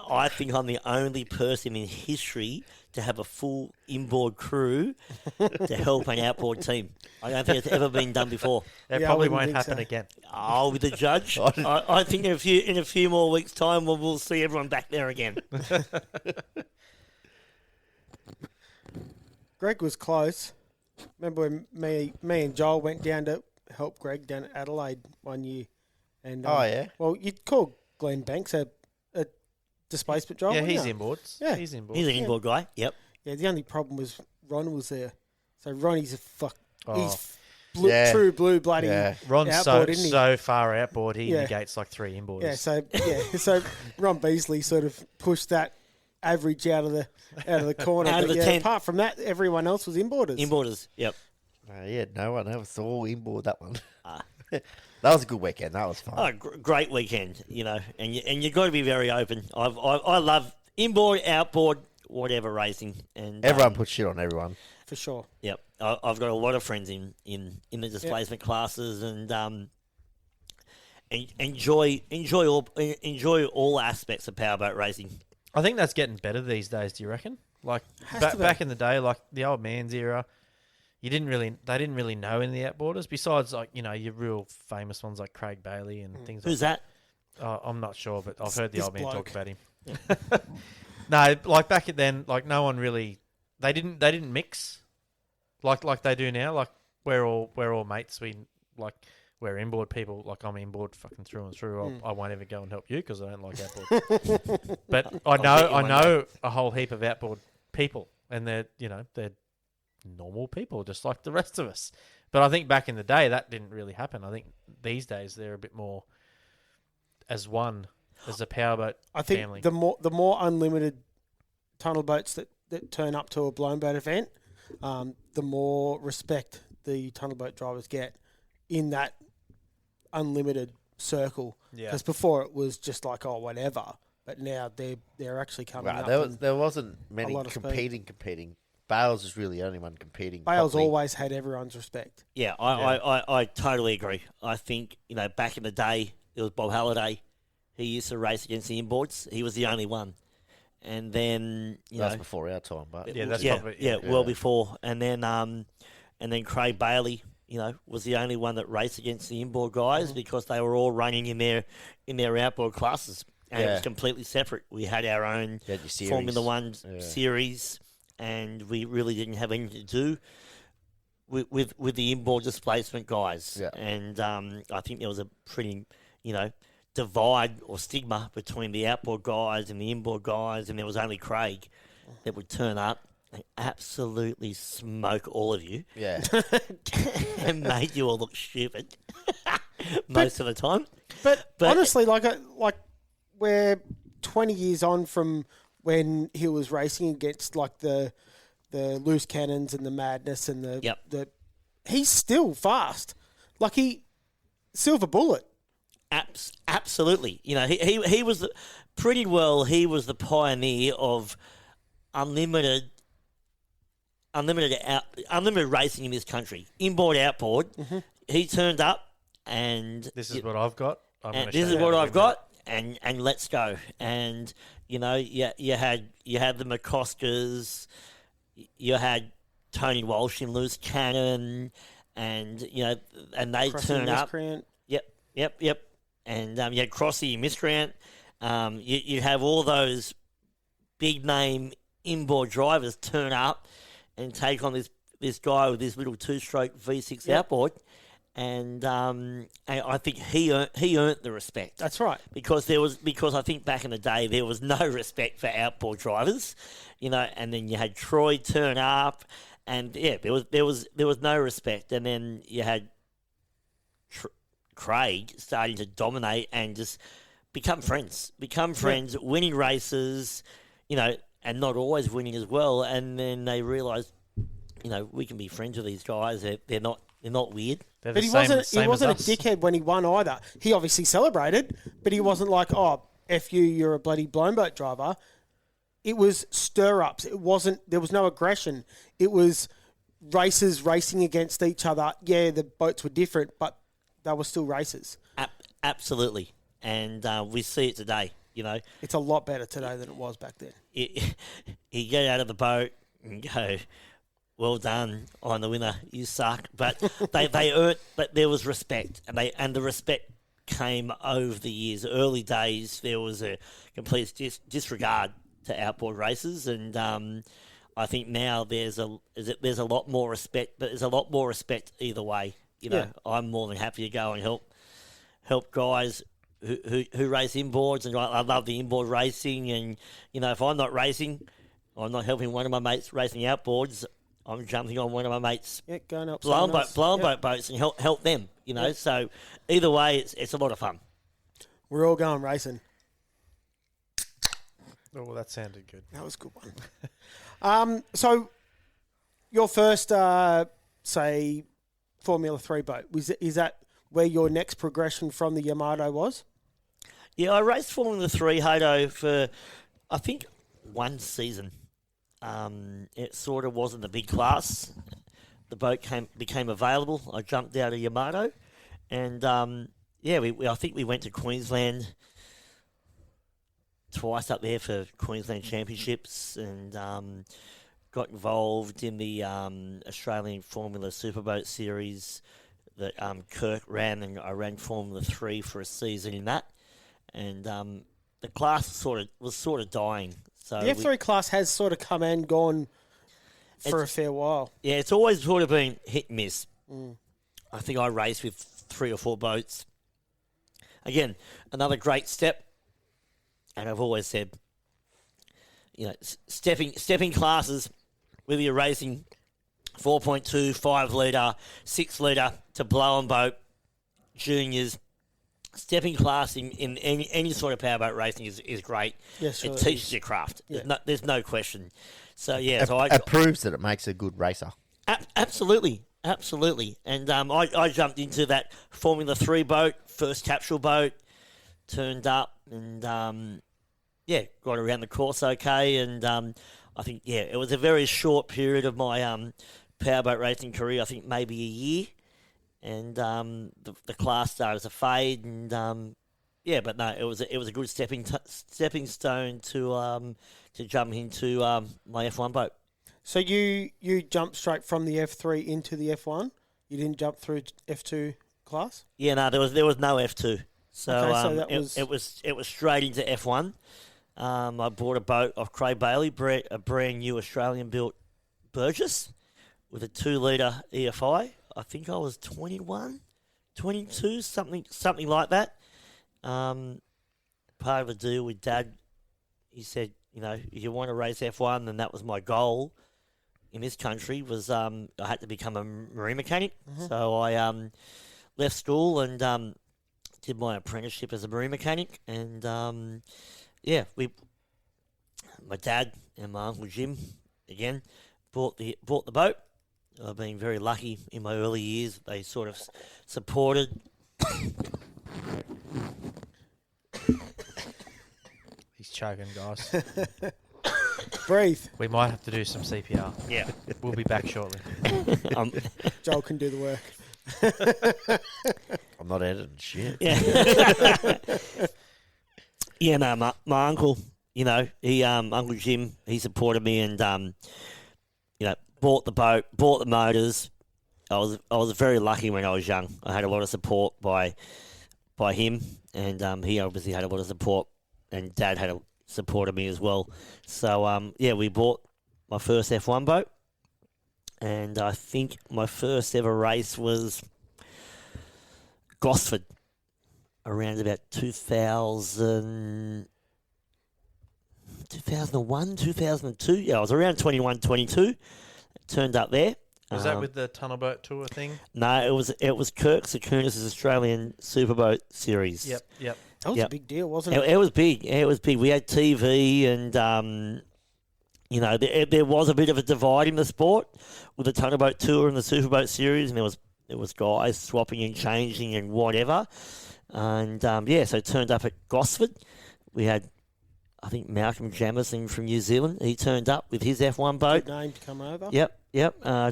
Speaker 5: I think I'm the only person in history to have a full inboard crew to help an outboard team. I don't think it's ever been done before.
Speaker 1: It
Speaker 2: Yeah, I
Speaker 1: probably
Speaker 2: wouldn't
Speaker 1: won't
Speaker 2: think
Speaker 1: happen
Speaker 2: so.
Speaker 1: again.
Speaker 5: Oh, with the judge, I think in a few more weeks' time we'll see everyone back there again.
Speaker 2: Greg was close. Remember when me and Joel went down to help Greg down at Adelaide one year? And
Speaker 6: Oh, yeah?
Speaker 2: Well, you'd call Glenn Banks a displacement driver.
Speaker 1: Yeah,
Speaker 2: wouldn't
Speaker 1: he's
Speaker 2: you?
Speaker 1: inboards.
Speaker 2: Yeah.
Speaker 1: He's inboards.
Speaker 5: He's an inboard guy. Yep.
Speaker 2: Yeah, the only problem was Ron was there. So Ronnie's a fuck.
Speaker 1: Oh.
Speaker 2: He's blue,
Speaker 6: Yeah.
Speaker 2: true blue bloody.
Speaker 6: Yeah.
Speaker 1: Ron's
Speaker 2: outboard, isn't he?
Speaker 1: so far outboard, he
Speaker 2: Yeah.
Speaker 1: negates like 3 inboards.
Speaker 2: Yeah, so Ron Beasley sort of pushed that average out of the corner.
Speaker 5: Out of
Speaker 2: But
Speaker 5: the
Speaker 2: yeah,
Speaker 5: 10.
Speaker 2: apart from that, everyone else was inboarders.
Speaker 5: Inboarders. Yep.
Speaker 6: Yeah, no one else. All inboard that one. That was a good weekend. That was fun.
Speaker 5: Oh, great weekend, and you got to be very open. I love inboard, outboard, whatever racing, and
Speaker 6: Everyone puts shit on everyone.
Speaker 2: For sure.
Speaker 5: Yep, I've got a lot of friends in the displacement classes, and enjoy all aspects of powerboat racing.
Speaker 1: I think that's getting better these days, do you reckon? Like
Speaker 2: Has to be.
Speaker 1: back in the day, like the old man's era, they didn't really know any of the outboarders, besides like, your real famous ones like Craig Bailey and things like
Speaker 5: Who's that?
Speaker 1: I'm not sure, but I've heard the
Speaker 2: This
Speaker 1: old man
Speaker 2: bloke.
Speaker 1: talk about him. No, like back then, like no one really, they didn't mix like they do now. Like we're all mates. We're inboard people. Like I'm inboard fucking through and through. I won't ever go and help you because I don't like outboard. But I know a whole heap of outboard people, and they're normal people just like the rest of us. But I think back in the day that didn't really happen. I think these days they're a bit more as one as a powerboat
Speaker 2: I think
Speaker 1: family.
Speaker 2: the more unlimited tunnel boats that turn up to a blown boat event, the more respect the tunnel boat drivers get. in that unlimited circle.
Speaker 1: Yeah.
Speaker 2: Because before it was just like, oh, whatever. But now they're actually coming
Speaker 6: Right,
Speaker 2: up.
Speaker 6: there wasn't many
Speaker 2: lot of
Speaker 6: competing. Bales is really the only one competing.
Speaker 2: Bale's
Speaker 6: properly.
Speaker 2: always had everyone's respect.
Speaker 5: Yeah, I totally agree. I think, back in the day, it was Bob Halliday. He used to race against the inboards. He was the only one. And then,
Speaker 6: That's before our time, but
Speaker 1: Yeah, that's
Speaker 5: yeah,
Speaker 1: probably
Speaker 5: yeah, well before. And then Craig Bailey, was the only one that raced against the inboard guys because they were all running in their outboard classes. And it was completely separate. We had our own
Speaker 6: You had your series.
Speaker 5: Formula One series, and we really didn't have anything to do with the inboard displacement guys.
Speaker 6: Yeah.
Speaker 5: And I think there was a pretty, divide or stigma between the outboard guys and the inboard guys, and there was only Craig that would turn up and absolutely smoke all of you
Speaker 6: yeah,
Speaker 5: and make you all look stupid most of the time.
Speaker 2: But
Speaker 5: But-
Speaker 2: honestly, like we're 20 years on from when he was racing against like the loose cannons and the madness and the he's still fast. Like silver bullet.
Speaker 5: Absolutely. He was pretty well. He was the pioneer of unlimited racing in this country. Inboard, outboard. He turned up, and
Speaker 1: This is what I've got.
Speaker 5: and this is what I've got, and let's go. And you had the McCoskers, you had Tony Walsh in loose cannon, and and they
Speaker 2: Crossing
Speaker 5: turn up.
Speaker 2: miscreant.
Speaker 5: Yep. And you had Crossy, Miscreant. You have all those big name inboard drivers turn up and take on this guy with this little 2-stroke V6 outboard, and I think he earned the respect.
Speaker 2: That's right.
Speaker 5: Because I think back in the day there was no respect for outboard drivers, and then you had Troy turn up, and there was no respect, and then you had Craig starting to dominate and just become friends, winning races, and not always winning as well. And then they realised, we can be friends with these guys. They're not weird.
Speaker 1: They're
Speaker 2: But
Speaker 1: the
Speaker 2: he
Speaker 1: same
Speaker 2: wasn't a
Speaker 1: as us.
Speaker 2: dickhead when he won either. He obviously celebrated, but he wasn't like, oh, F you, you're a bloody blown boat driver. It was stir-ups. There was no aggression. It was racers racing against each other. Yeah, the boats were different, but they were still races.
Speaker 5: Absolutely. And we see it today,
Speaker 2: It's a lot better today than it was back then.
Speaker 5: You get out of the boat and go, well done, I'm the winner, you suck. But they earned, but there was respect, and the respect came over the years. Early days, there was a complete disregard to outboard races, and I think now there's a lot more respect, but there's a lot more respect either way. I'm more than happy to go and help guys who race inboards, and I love the inboard racing. And if I'm not racing, I'm not helping one of my mates racing outboards. I'm jumping on one of my mates'
Speaker 2: Yeah, go and help
Speaker 5: blown
Speaker 2: someone else.
Speaker 5: boat boats and help them. So either way, it's a lot of fun.
Speaker 2: We're all going racing.
Speaker 1: Oh, well, that sounded good.
Speaker 2: That was a good one. So your first, say, Formula 3 boat, is that where your next progression from the Yamato was?
Speaker 5: Yeah, I raced Formula 3 Hato for, I think, one season. It sort of wasn't the big class. The boat became available. I jumped out of Yamato, and I think we went to Queensland twice up there for Queensland Championships, and got involved in the Australian Formula Superboat Series that Kirk ran, and I ran Formula 3 for a season in that. And the class was sort of dying. So
Speaker 2: The F3 class has sort of come and gone for a
Speaker 5: It's-
Speaker 2: fair while.
Speaker 5: yeah, it's always sort of been hit and miss. I think I raced with 3 or 4 boats. Again, another great step. And I've always said, stepping classes, whether you're racing 4.2, 5 litre, 6 litre to blow on boat, juniors, stepping class in any sort of powerboat racing is great.
Speaker 2: Yes, sure
Speaker 5: it
Speaker 2: it
Speaker 5: teaches
Speaker 2: is.
Speaker 5: you craft.
Speaker 2: Yeah.
Speaker 5: There's no question. So, yeah.
Speaker 6: It,
Speaker 5: So I
Speaker 6: it proves that it makes a good racer.
Speaker 5: Absolutely. Absolutely. And I jumped into that Formula 3 boat, first capsule boat, turned up and, got around the course okay. And I think, it was a very short period of my powerboat racing career, I think maybe a year. And the class started to fade. And, but no, it was a good stepping stone to jump into my F1 boat.
Speaker 2: So you jumped straight from the F3 into the F1? You didn't jump through F2 class?
Speaker 5: Yeah, no, there was no F2. So,
Speaker 2: Okay, so that was...
Speaker 5: it was straight into F1. I bought a boat off Craig Bailey, a brand new Australian built Burgess with a 2-litre EFI. I think I was 21, 22, something like that. Part of a deal with Dad, he said, if you want to race F1, then that was my goal in this country, was I had to become a marine mechanic.
Speaker 2: Mm-hmm.
Speaker 5: So I left school and did my apprenticeship as a marine mechanic. And, my dad and my Uncle Jim, again, bought the boat. I've been very lucky in my early years. They sort of supported...
Speaker 1: He's choking, guys.
Speaker 2: Breathe.
Speaker 1: We might have to do some CPR.
Speaker 5: Yeah.
Speaker 1: We'll be back shortly.
Speaker 2: Joel can do the work.
Speaker 6: I'm not editing shit.
Speaker 5: Yeah. Yeah, no, my uncle, he, Uncle Jim, he supported me and, bought the boat, bought the motors. I was very lucky when I was young. I had a lot of support by him, and he obviously had a lot of support, and Dad had supported me as well. So, we bought my first F1 boat, and I think my first ever race was Gosford, around about 2001, 2002. Yeah, I was around 21, 22. Turned up there.
Speaker 1: Was that with the tunnel boat tour thing?
Speaker 5: No, it was Kirk Sakunis' Australian Superboat Series.
Speaker 1: Yep.
Speaker 2: That was a big deal, wasn't it?
Speaker 5: It was big. It was big. We had TV and, there was a bit of a divide in the sport with the tunnel boat tour and the Superboat Series, and there was guys swapping and changing and whatever. And, so turned up at Gosford. We had, I think, Malcolm Jamison from New Zealand. He turned up with his F1 boat.
Speaker 2: Good name to come over.
Speaker 5: Yep.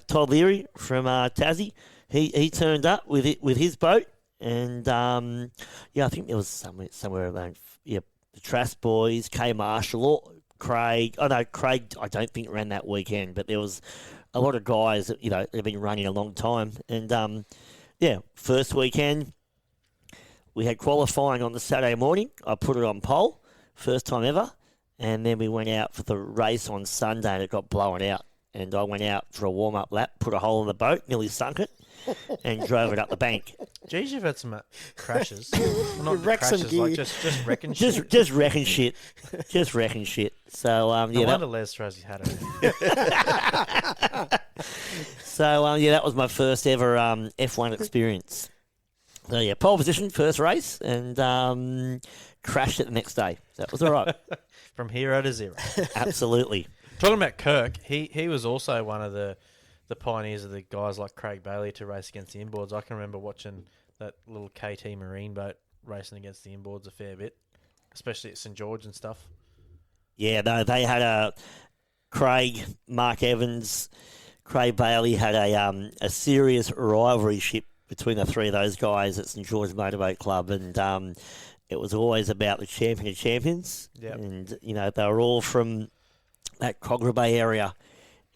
Speaker 5: Todd Leary from Tassie. He turned up with his boat. And, I think there was somewhere around, the Trask boys, Kay Marshall, Craig. Oh, no, Craig, I don't think ran that weekend, but there was a lot of guys that, have been running a long time. And, first weekend, we had qualifying on the Saturday morning. I put it on pole, first time ever. And then we went out for the race on Sunday and it got blown out. And I went out for a warm-up lap, put a hole in the boat, nearly sunk it, and drove it up the bank.
Speaker 1: Geez, you've had some crashes. Well, not
Speaker 2: wrecked some
Speaker 1: crashes,
Speaker 2: gear.
Speaker 1: like just wrecking shit.
Speaker 5: Just wrecking shit. Just wrecking shit. So,
Speaker 1: No wonder Les throws his hat at it.
Speaker 5: So, that was my first ever F1 experience. So, pole position, first race, and crashed it the next day. So that was all right.
Speaker 1: From hero to zero.
Speaker 5: Absolutely.
Speaker 1: Talking about Kirk, he was also one of the pioneers of the guys like Craig Bailey to race against the inboards. I can remember watching that little KT Marine boat racing against the inboards a fair bit, especially at St George and stuff.
Speaker 5: Yeah, no, they had Craig, Mark Evans, Craig Bailey had a serious rivalry ship between the three of those guys at St George Motorboat Club, and it was always about the champion of champions.
Speaker 1: Yep.
Speaker 5: And, they were all from that Cogra Bay area,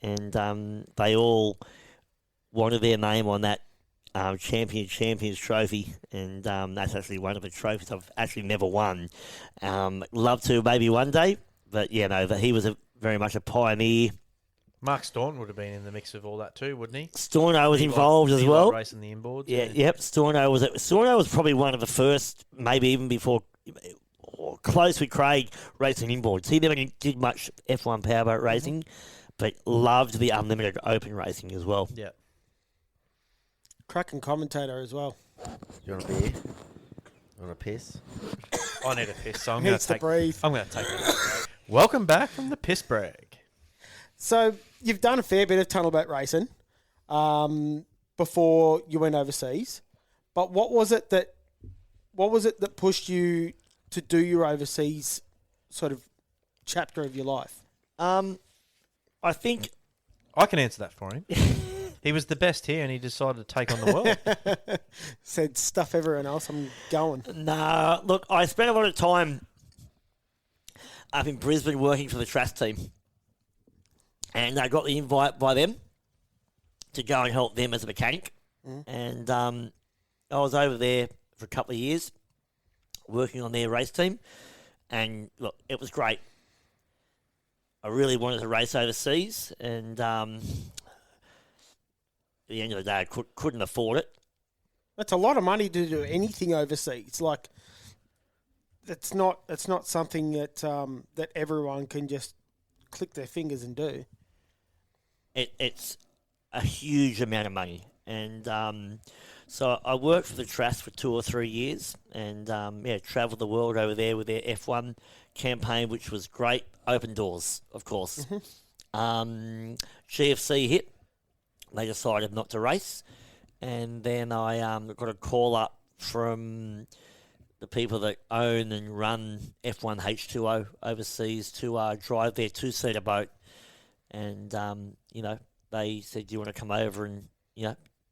Speaker 5: and they all wanted their name on that Champions trophy, and that's actually one of the trophies I've actually never won. Love to maybe one day, but he was very much a pioneer.
Speaker 1: Mark Staunton would have been in the mix of all that too, wouldn't he?
Speaker 5: Storno was involved as well.
Speaker 1: Racing the inboards.
Speaker 5: Yeah, yep. Storno was probably one of the first, maybe even before, or close with Craig, racing inboards. He never did much F1 powerboat racing, but loved the unlimited open racing as well.
Speaker 1: Yeah.
Speaker 2: Cracking commentator as well.
Speaker 6: You want a beer? You want a piss?
Speaker 1: I need a piss, so I'm
Speaker 2: Needs
Speaker 1: going
Speaker 2: to
Speaker 1: to take.
Speaker 2: breathe.
Speaker 1: I'm going to take it. Welcome back from the piss break.
Speaker 2: So you've done a fair bit of tunnel boat racing. before you went overseas. But what was it that pushed you to do your overseas sort of chapter of your life?
Speaker 5: I think
Speaker 1: I can answer that for him. He was the best here, and he decided to take on the world.
Speaker 2: Said stuff everyone else. I'm going.
Speaker 5: nah. Look, I spent a lot of time up in Brisbane working for the Trash team, and I got the invite by them to go and help them as a mechanic. And I was over there for a couple of years working on their race team, and look, it was great. I really wanted to race overseas, and at the end of the day, I couldn't afford it.
Speaker 2: That's a lot of money to do anything overseas. Like, it's not something that that everyone can just click their fingers and do.
Speaker 5: It's a huge amount of money, and so I worked for the Trask for 2 or 3 years, and travelled the world over there with their F1 campaign, which was great. Open doors, of course. GFC hit. They decided not to race, and then I got a call up from the people that own and run F1 H2O overseas to drive their 2-seater boat, and they said, "Do you want to come over and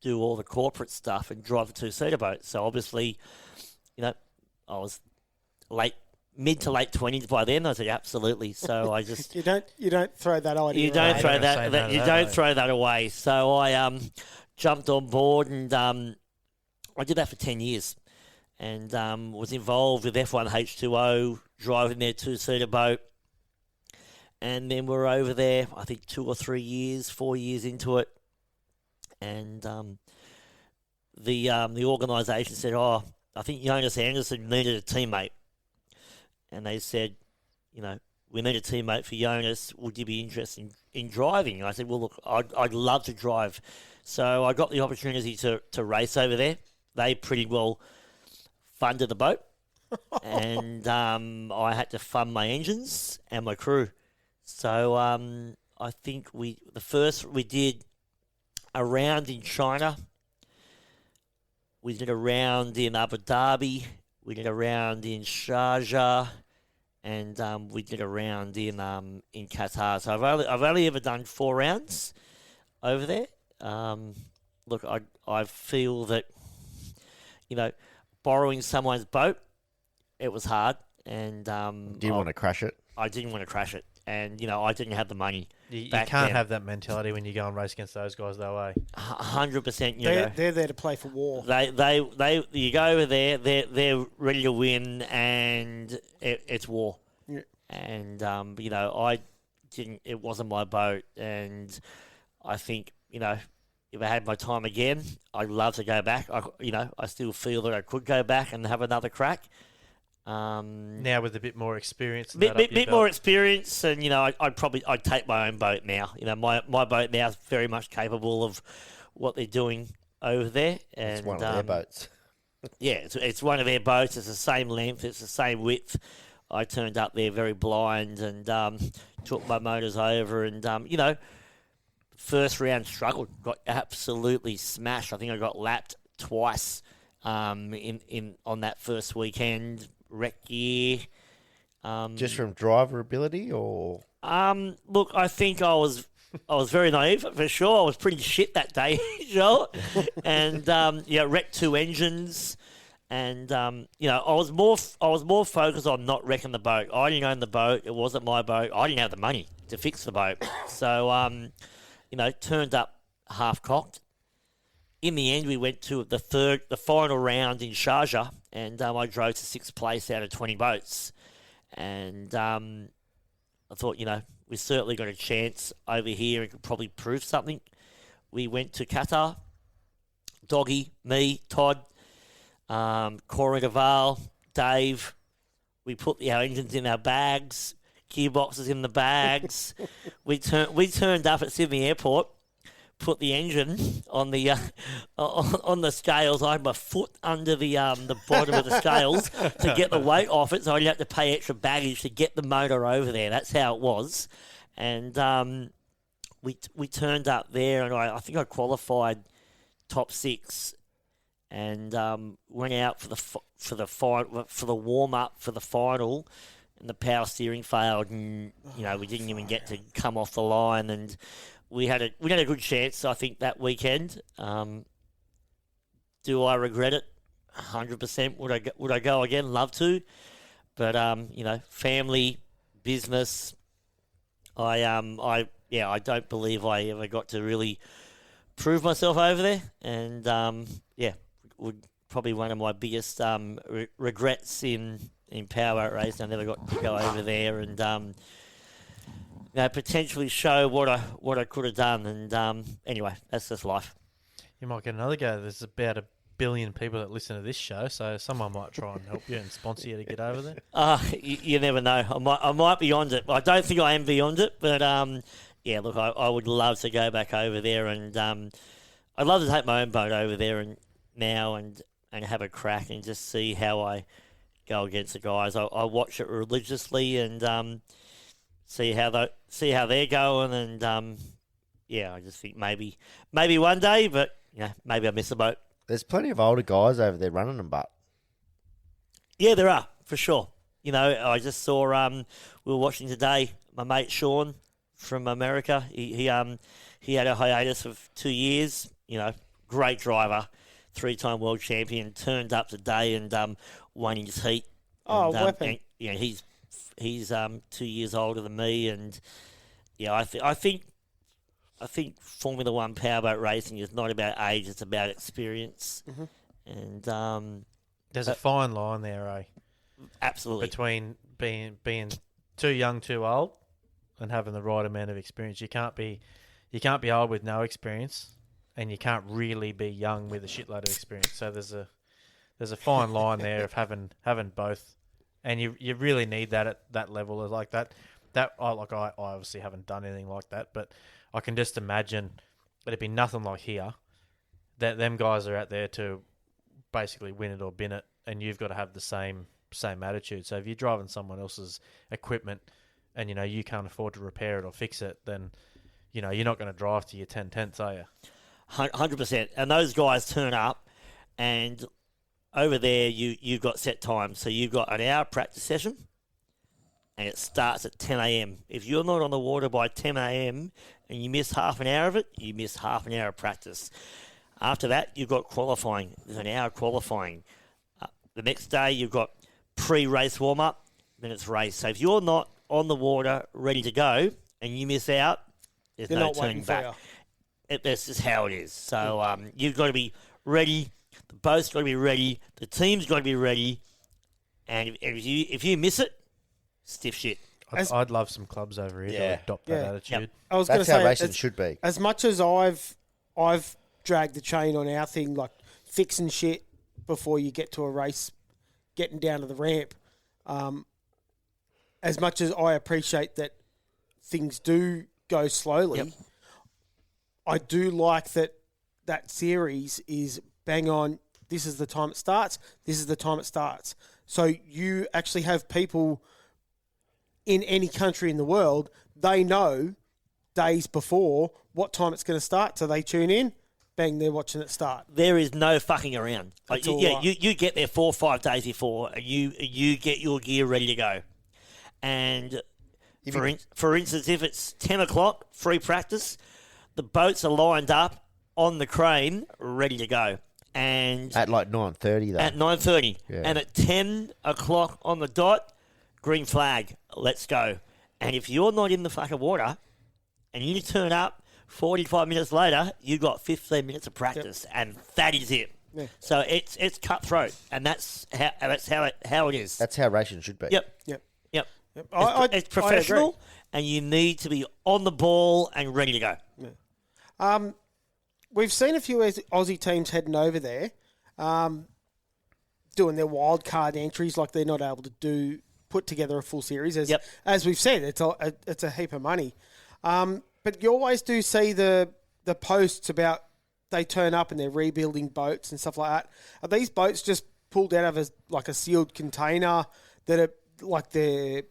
Speaker 5: do all the corporate stuff and drive the 2-seater boat?" So obviously, I was mid to late 20s by then. I said absolutely. So I just
Speaker 2: you don't throw that idea.
Speaker 5: you don't
Speaker 2: away.
Speaker 5: throw
Speaker 1: Never say no
Speaker 5: that
Speaker 1: to
Speaker 5: you
Speaker 1: that,
Speaker 5: don't
Speaker 1: mate.
Speaker 5: throw that away. So I jumped on board, and I did that for 10 years, and was involved with F1 H2O, driving their 2-seater boat. And then we're over there, I think 2 or 3 years, 4 years into it, and the organisation said, "Oh, I think Jonas Anderson needed a teammate," and they said, "We need a teammate for Jonas. Would you be interested in driving?" And I said, "Well, look, I'd love to drive." So I got the opportunity to race over there. They pretty well funded the boat, and I had to fund my engines and my crew. So I think we did a round in China. We did a round in Abu Dhabi. We did a round in Sharjah, and we did a round in Qatar. So I've only ever done 4 rounds over there. Look, I feel that borrowing someone's boat, it was hard, and
Speaker 6: Do you want to crash it?
Speaker 5: I didn't want to crash it, and I didn't have the money.
Speaker 1: You
Speaker 5: back
Speaker 1: can't
Speaker 5: then.
Speaker 1: have that mentality when you go and race against those guys, though, eh?
Speaker 5: 100%.
Speaker 2: They're there to play for war.
Speaker 5: They you go over there, they're ready to win, and it's war.
Speaker 2: Yeah.
Speaker 5: And I didn't. It wasn't my boat, and I think if I had my time again, I'd love to go back. I still feel that I could go back and have another crack.
Speaker 1: Now with a bit more experience. and
Speaker 5: Bit
Speaker 1: that up your
Speaker 5: more
Speaker 1: belt.
Speaker 5: experience, and I'd take my own boat now. My boat now is very much capable of what they're doing over there. And
Speaker 6: It's one of their boats.
Speaker 5: Yeah, it's one of their boats. It's the same length. It's the same width. I turned up there very blind and took my motors over, and first round struggled, got absolutely smashed. I think I got lapped twice in on that first weekend. Wreck gear.
Speaker 6: Just from driver ability, or
Speaker 5: Look, I think I was very naive for sure. I was pretty shit that day, Joel. And wrecked 2 engines, and I was more focused on not wrecking the boat. I didn't own the boat; it wasn't my boat. I didn't have the money to fix the boat, so turned up half cocked. In the end, we went to the final round in Sharjah, and I drove to 6th place out of 20 boats. And I thought, we certainly got a chance over here and could probably prove something. We went to Qatar. Doggy, me, Todd, Corey Duval, Dave. We put our engines in our bags, gearboxes in the bags. we turned up at Sydney Airport. Put the engine on the on the scales. I had my foot under the bottom of the scales to get the weight off it, so I didn't have to pay extra baggage to get the motor over there. That's how it was, and we turned up there, and I think I qualified top 6, and went out for the warm up for the final, and the power steering failed, and we didn't even get to come off the line, and we had a good chance, I think, that weekend. Do I regret it? 100%. Would I go again? Love to, but family, business. I don't believe I ever got to really prove myself over there, and would probably one of my biggest regrets in power racing. I never got to go over there and potentially show what I could have done. And anyway, that's just life.
Speaker 1: You might get another go. There's about 1 billion people that listen to this show, so someone might try and help you and sponsor you to get over there.
Speaker 5: You never know. I might be beyond it. I don't think I am beyond it, but look, I would love to go back over there, and I'd love to take my own boat over there and have a crack and just see how I go against the guys. I watch it religiously and see how they're going, and I just think maybe one day, but maybe I miss the boat.
Speaker 6: There's plenty of older guys over there running them, but
Speaker 5: Yeah, there are, for sure. I just saw, we were watching today, my mate Sean from America. He had a hiatus of 2 years. Great driver, 3-time world champion, turned up today and won his heat.
Speaker 2: Oh,
Speaker 5: and,
Speaker 2: weapon.
Speaker 5: And, he's 2 years older than me, and I think Formula One powerboat racing is not about age; it's about experience.
Speaker 2: Mm-hmm.
Speaker 5: And
Speaker 1: There's a fine line there, eh?
Speaker 5: Absolutely.
Speaker 1: Between being too young, too old, and having the right amount of experience. You can't be old with no experience, and you can't really be young with a shitload of experience. So there's a fine line there of having both, and you really need that at that level. Like that I obviously haven't done anything like that, but I can just imagine it'd be nothing like here. That them guys are out there to basically win it or bin it, and you've got to have the same attitude. So if you're driving someone else's equipment and you can't afford to repair it or fix it, then you're not going to drive to your 10/10, are you?
Speaker 5: 100%. And those guys turn up, and over there you've got set times. So you've got an hour practice session, and it starts at 10 a.m. If you're not on the water by 10 a.m. and you miss half an hour of it, you miss half an hour of practice. After that, you've got qualifying. There's an hour qualifying. The next day, you've got pre-race warm-up, then it's race. So if you're not on the water ready to go and you miss out, there's
Speaker 2: They're
Speaker 5: no
Speaker 2: not
Speaker 5: turning
Speaker 2: waiting
Speaker 5: back.
Speaker 2: for
Speaker 5: That's just how it is. So you've got to be ready. The boat's got to be ready. The team's got to be ready. And if you miss it, stiff shit.
Speaker 1: I'd love some clubs over here to adopt that attitude.
Speaker 5: Yep.
Speaker 2: I was going to
Speaker 6: that's how
Speaker 2: say,
Speaker 6: racing should be.
Speaker 2: as much as I've dragged the chain on our thing, like fixing shit before you get to a race, getting down to the ramp, as much as I appreciate that things do go slowly,
Speaker 5: Yep.
Speaker 2: I do like that series is bang on. This is the time it starts. This is the time it starts. So you actually have people in any country in the world, they know days before what time it's going to start. So they tune in, bang, they're watching it start.
Speaker 5: There is no fucking around.
Speaker 2: That's all right.
Speaker 5: You get there 4 or 5 days before, and you get your gear ready to go. And for instance, if it's 10 o'clock, free practice, the boats are lined up on the crane, ready to go. And
Speaker 6: At like 9:30 though.
Speaker 5: at 9:30,
Speaker 6: Yeah.
Speaker 5: and at 10 o'clock on the dot, green flag, let's go. And if you're not in the fucking water, and you turn up 45 minutes later, you got 15 minutes of practice, and that is it.
Speaker 2: Yeah.
Speaker 5: So it's cutthroat, and that's how it is.
Speaker 6: That's how racing should be.
Speaker 5: Yep.
Speaker 2: Yep.
Speaker 5: Yep.
Speaker 2: Yep.
Speaker 5: It's professional, and you need to be on the ball and ready to go.
Speaker 2: We've seen a few Aussie teams heading over there, doing their wild card entries, like they're not able to put together a full series. As we've said, it's a heap of money. But you always do see the posts about they turn up and they're rebuilding boats and stuff like that. Are these boats just pulled out of a sealed container that are like they're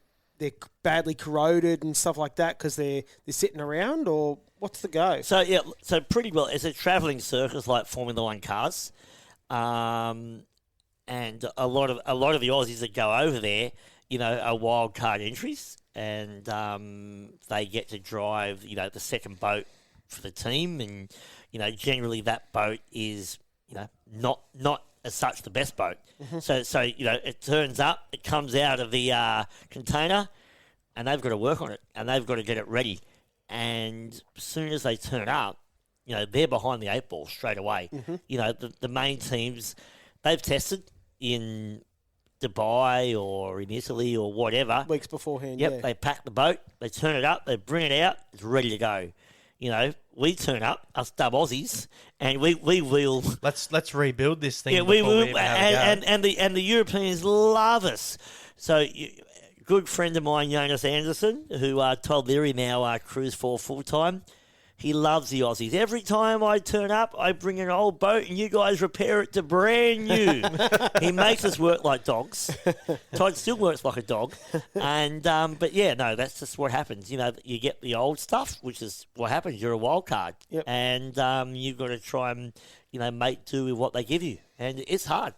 Speaker 2: badly corroded and stuff like that because they're sitting around, or What's the go?
Speaker 5: So pretty well, it's a travelling circus like Formula One cars, and a lot of the Aussies that go over there, are wild card entries, and they get to drive, the second boat for the team, and generally that boat is, not as such the best boat. So it turns up, it comes out of the container, and they've got to work on it, and they've got to get it ready. And as soon as they turn up, they're behind the eight ball straight away. The main teams, they've tested in Dubai or in Italy or whatever.
Speaker 2: Weeks beforehand,
Speaker 5: Yep,
Speaker 2: yeah.
Speaker 5: they pack the boat, they turn it up, they bring it out, it's ready to go. We turn up, us dub Aussies, and we will.
Speaker 1: Let's rebuild this thing.
Speaker 5: Yeah,
Speaker 1: before
Speaker 5: we will,
Speaker 1: even have a go.
Speaker 5: and the Europeans love us. So, good friend of mine, Jonas Anderson, who Todd Leary now cruise for full time. He loves the Aussies. Every time I turn up, I bring an old boat, and you guys repair it to brand new. He makes us work like dogs. Todd still works like a dog, but yeah, no, that's just what happens. You get the old stuff, which is what happens. You're a wild card,
Speaker 2: Yep.
Speaker 5: and you've got to try and make do with what they give you, and it's hard.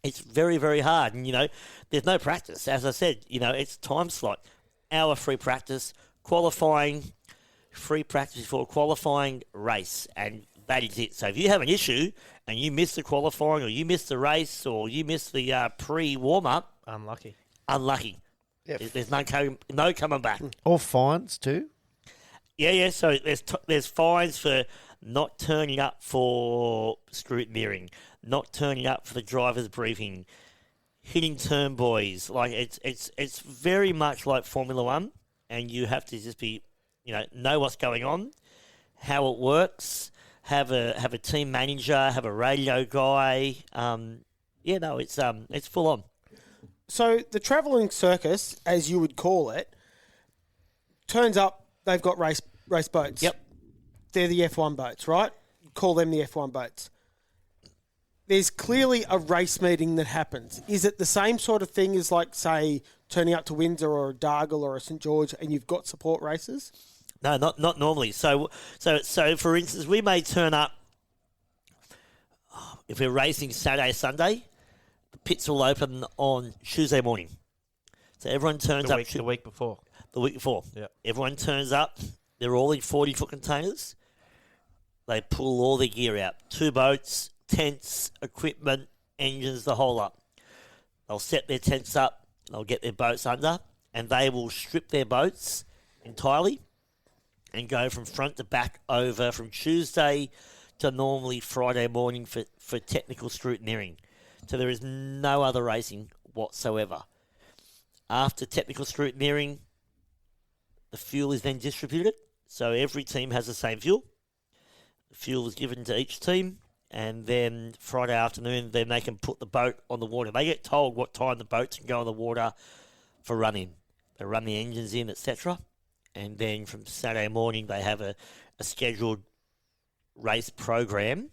Speaker 5: It's very, very hard, and there's no practice. As I said, it's time slot, hour free practice, qualifying. Free practice before qualifying, race, and that is it. So if you have an issue and you miss the qualifying, or you miss the race, or you miss the pre-warm-up,
Speaker 1: Unlucky.
Speaker 5: unlucky.
Speaker 6: Yep.
Speaker 5: There's no coming back.
Speaker 6: Or fines too.
Speaker 5: Yeah. So there's fines for not turning up for scrutineering, not turning up for the driver's briefing, hitting turn buoys. Like it's very much like Formula One, and you have to just be. Know what's going on, how it works, have a team manager, have a radio guy. It's full on.
Speaker 2: So the travelling circus, as you would call it, turns up. They've got race boats.
Speaker 5: Yep.
Speaker 2: They're the F1 boats, right? Call them the F1 boats. There's clearly a race meeting that happens. Is it the same sort of thing as, like, say, turning up to Windsor or a Dargle or a St George, and you've got support races?
Speaker 5: No, not normally. So for instance, we may turn up if we're racing Saturday, Sunday. The pits will open on Tuesday morning. So everyone turns up
Speaker 1: The week before.
Speaker 5: the week before.
Speaker 1: Yeah.
Speaker 5: Everyone turns up. They're all in 40-foot containers. They pull all their gear out. 2 boats, tents, equipment, engines, the whole lot. They'll set their tents up. They'll get their boats under, and they will strip their boats entirely and go from front to back over from Tuesday to normally Friday morning for technical scrutineering. So there is no other racing whatsoever. After technical scrutineering, the fuel is then distributed. So every team has the same fuel. The fuel is given to each team, and then Friday afternoon, then they can put the boat on the water. They get told what time the boats can go on the water for running. They run the engines in, etc. And then from Saturday morning, they have a scheduled race program.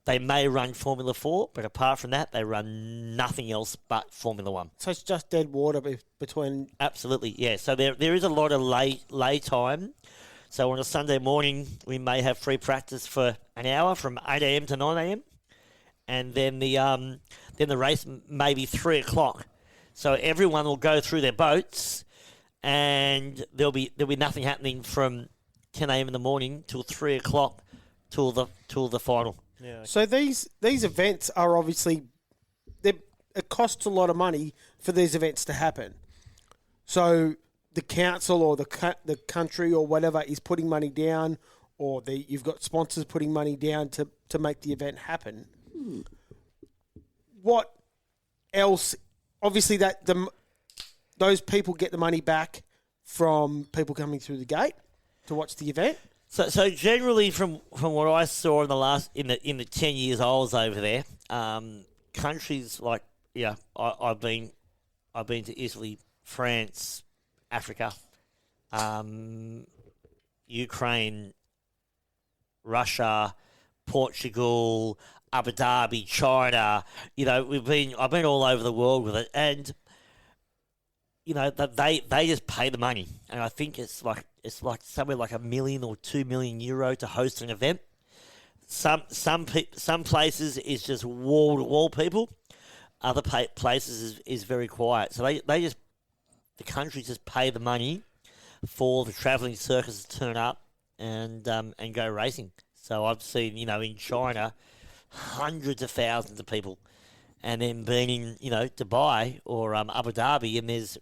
Speaker 5: They may run Formula 4, but apart from that, they run nothing else but Formula 1.
Speaker 2: So it's just dead water between...
Speaker 5: Absolutely, yeah. So there is a lot of lay time. So on a Sunday morning, we may have free practice for an hour from 8 a.m. to 9 a.m. And then the race may be 3 o'clock. So everyone will go through their boats, and there'll be nothing happening from 10 a.m. in the morning till 3 o'clock till the final.
Speaker 1: Yeah. Okay.
Speaker 2: So these events are obviously... It costs a lot of money for these events to happen. So the council or the country or whatever is putting money down, or you've got sponsors putting money down to make the event happen. What else? Obviously, those people get the money back from people coming through the gate to watch the event.
Speaker 5: So generally, from what I saw in the 10 years I was over there, countries like I've been to Italy, France, Africa, Ukraine, Russia, Portugal, Abu Dhabi, China. I've been all over the world with it, and that they just pay the money, and I think it's like somewhere like €1 million or €2 million to host an event. Some places is just wall to wall people. Other places is very quiet. So the countries just pay the money for the travelling circus to turn up and go racing. So I've seen, in China, hundreds of thousands of people, and then being in, Dubai or Abu Dhabi, and there's,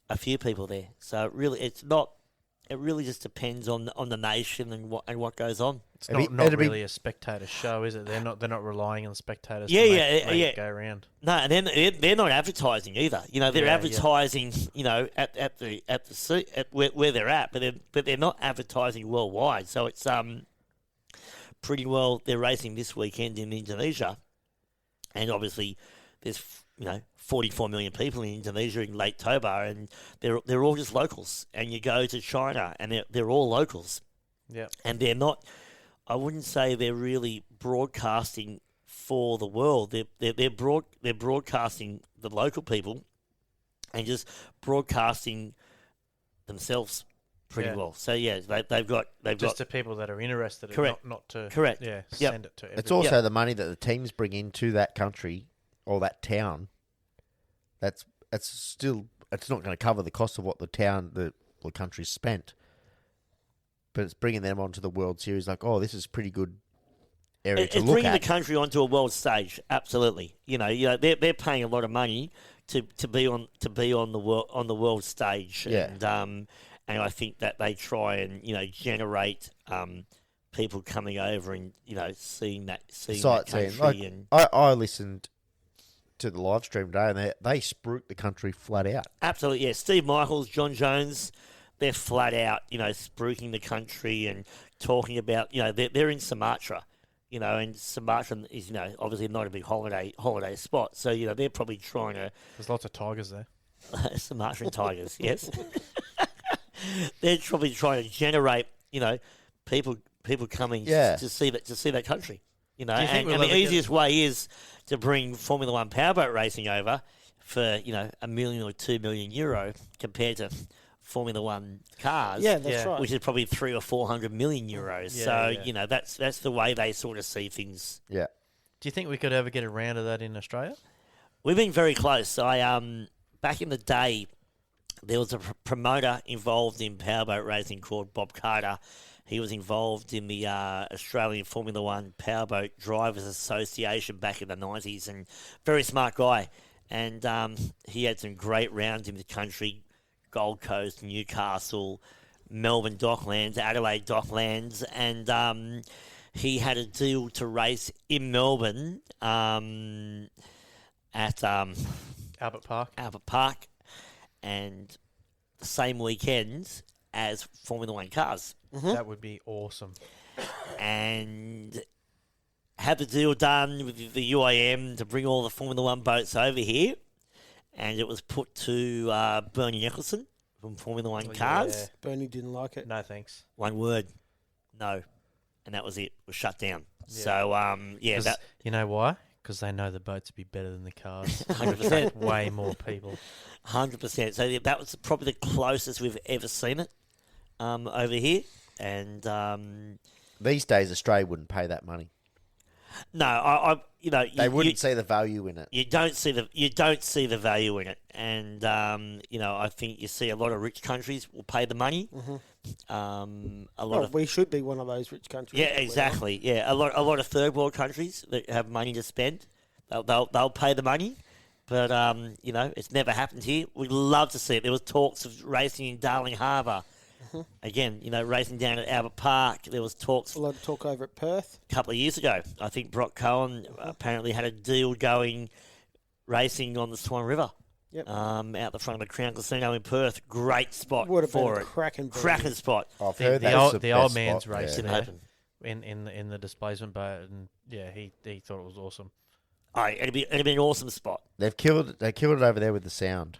Speaker 5: a few people there. So it really just depends on the nation and what goes on.
Speaker 1: It's not really a spectator show, is it? They're not relying on spectators. to make it go around.
Speaker 5: No, and then they're not advertising either. They're advertising. At where they're at, but they're not advertising worldwide. So it's pretty well. They're racing this weekend in Indonesia, and obviously there's 44 million people in Indonesia in late October, and they're all just locals. And you go to China, and they're all locals.
Speaker 1: Yeah,
Speaker 5: and they're not. I wouldn't say they're really broadcasting for the world. They're broadcasting the local people, and just broadcasting themselves pretty well. So they've got
Speaker 1: to people that are interested.
Speaker 5: Correct.
Speaker 1: Not to
Speaker 5: correct.
Speaker 1: Yeah,
Speaker 5: Yep.
Speaker 1: send it to.
Speaker 6: It's also the money that the teams bring into that country or that town. It's not going to cover the cost of what the country spent. But it's bringing them onto the World Series, like, oh, this is pretty good area to
Speaker 5: It's
Speaker 6: look
Speaker 5: bringing
Speaker 6: at.
Speaker 5: the country onto a world stage. Absolutely, they're paying a lot of money to be on the world stage.
Speaker 6: Yeah.
Speaker 5: And I think that they try and generate people coming over and seeing that country.
Speaker 6: Like, I listened to the live stream today, and they spruik the country flat out.
Speaker 5: Absolutely, yeah. Steve Michaels, John Jones. They're flat out, spruiking the country and talking about, they're in Sumatra, and Sumatra is, obviously not a big holiday spot. So, they're probably trying to...
Speaker 1: There's lots of tigers there.
Speaker 5: Sumatran tigers, yes. They're probably trying to generate, people coming to see that country,
Speaker 1: Do you think
Speaker 5: And
Speaker 1: we'll
Speaker 5: the
Speaker 1: ever get-
Speaker 5: easiest way is to bring Formula One powerboat racing over for, €1 million or €2 million compared to Formula One cars,
Speaker 2: Yeah, that's right.
Speaker 5: which is probably 300 or 400 million euros.
Speaker 1: Yeah,
Speaker 5: That's the way they sort of see things.
Speaker 6: Yeah.
Speaker 1: Do you think we could ever get around to that in Australia?
Speaker 5: We've been very close. Back in the day, there was a promoter involved in powerboat racing called Bob Carter. He was involved in the Australian Formula One Powerboat Drivers Association back in the 90s, and very smart guy. And he had some great rounds in the country. Gold Coast, Newcastle, Melbourne Docklands, Adelaide Docklands, and he had a deal to race in Melbourne at
Speaker 1: Albert Park.
Speaker 5: Albert Park, and the same weekend as Formula One cars,
Speaker 1: That would be awesome.
Speaker 5: and had the deal done with the UIM to bring all the Formula One boats over here. And it was put to Bernie Eccleston from Formula One Cars.
Speaker 1: Yeah.
Speaker 2: Bernie didn't like it.
Speaker 1: No thanks.
Speaker 5: One word, no. And that was it. It was shut down.
Speaker 1: Yeah.
Speaker 5: So,
Speaker 1: 'Cause you know why? Because they know the boats would be better than the cars.
Speaker 5: 100%.
Speaker 1: Way more people.
Speaker 5: 100%. So that was probably the closest we've ever seen it over here. And
Speaker 6: These days, Australia wouldn't pay that money.
Speaker 5: no,
Speaker 6: They wouldn't see the value in it.
Speaker 5: You don't see the value in it, and I think you see a lot of rich countries will pay the money. A lot of
Speaker 2: We should be one of those rich countries.
Speaker 5: yeah, exactly. Yeah, a lot of third world countries that have money to spend, they'll pay the money, but it's never happened here. We'd love to see it. There was talks of racing in Darling Harbour. Again, racing down at Albert Park. There was talks
Speaker 2: A lot of talk over at Perth.
Speaker 5: a couple of years ago. I think Brock Cohen apparently had a deal going racing on the Swan River.
Speaker 2: Yep.
Speaker 5: Out the front of the Crown Casino in Perth. Great spot
Speaker 2: Would have been
Speaker 5: for
Speaker 2: a
Speaker 5: it.
Speaker 2: cracking
Speaker 5: spot.
Speaker 6: I've
Speaker 1: The-
Speaker 6: heard
Speaker 1: the
Speaker 6: that's
Speaker 1: old-
Speaker 6: the
Speaker 1: the old
Speaker 6: best
Speaker 1: man's
Speaker 6: spot,
Speaker 1: race
Speaker 6: yeah.
Speaker 5: Didn't happen.
Speaker 1: in the displacement boat, and yeah, he thought it was awesome.
Speaker 5: It'd be an awesome spot.
Speaker 6: They killed it over there with the sound.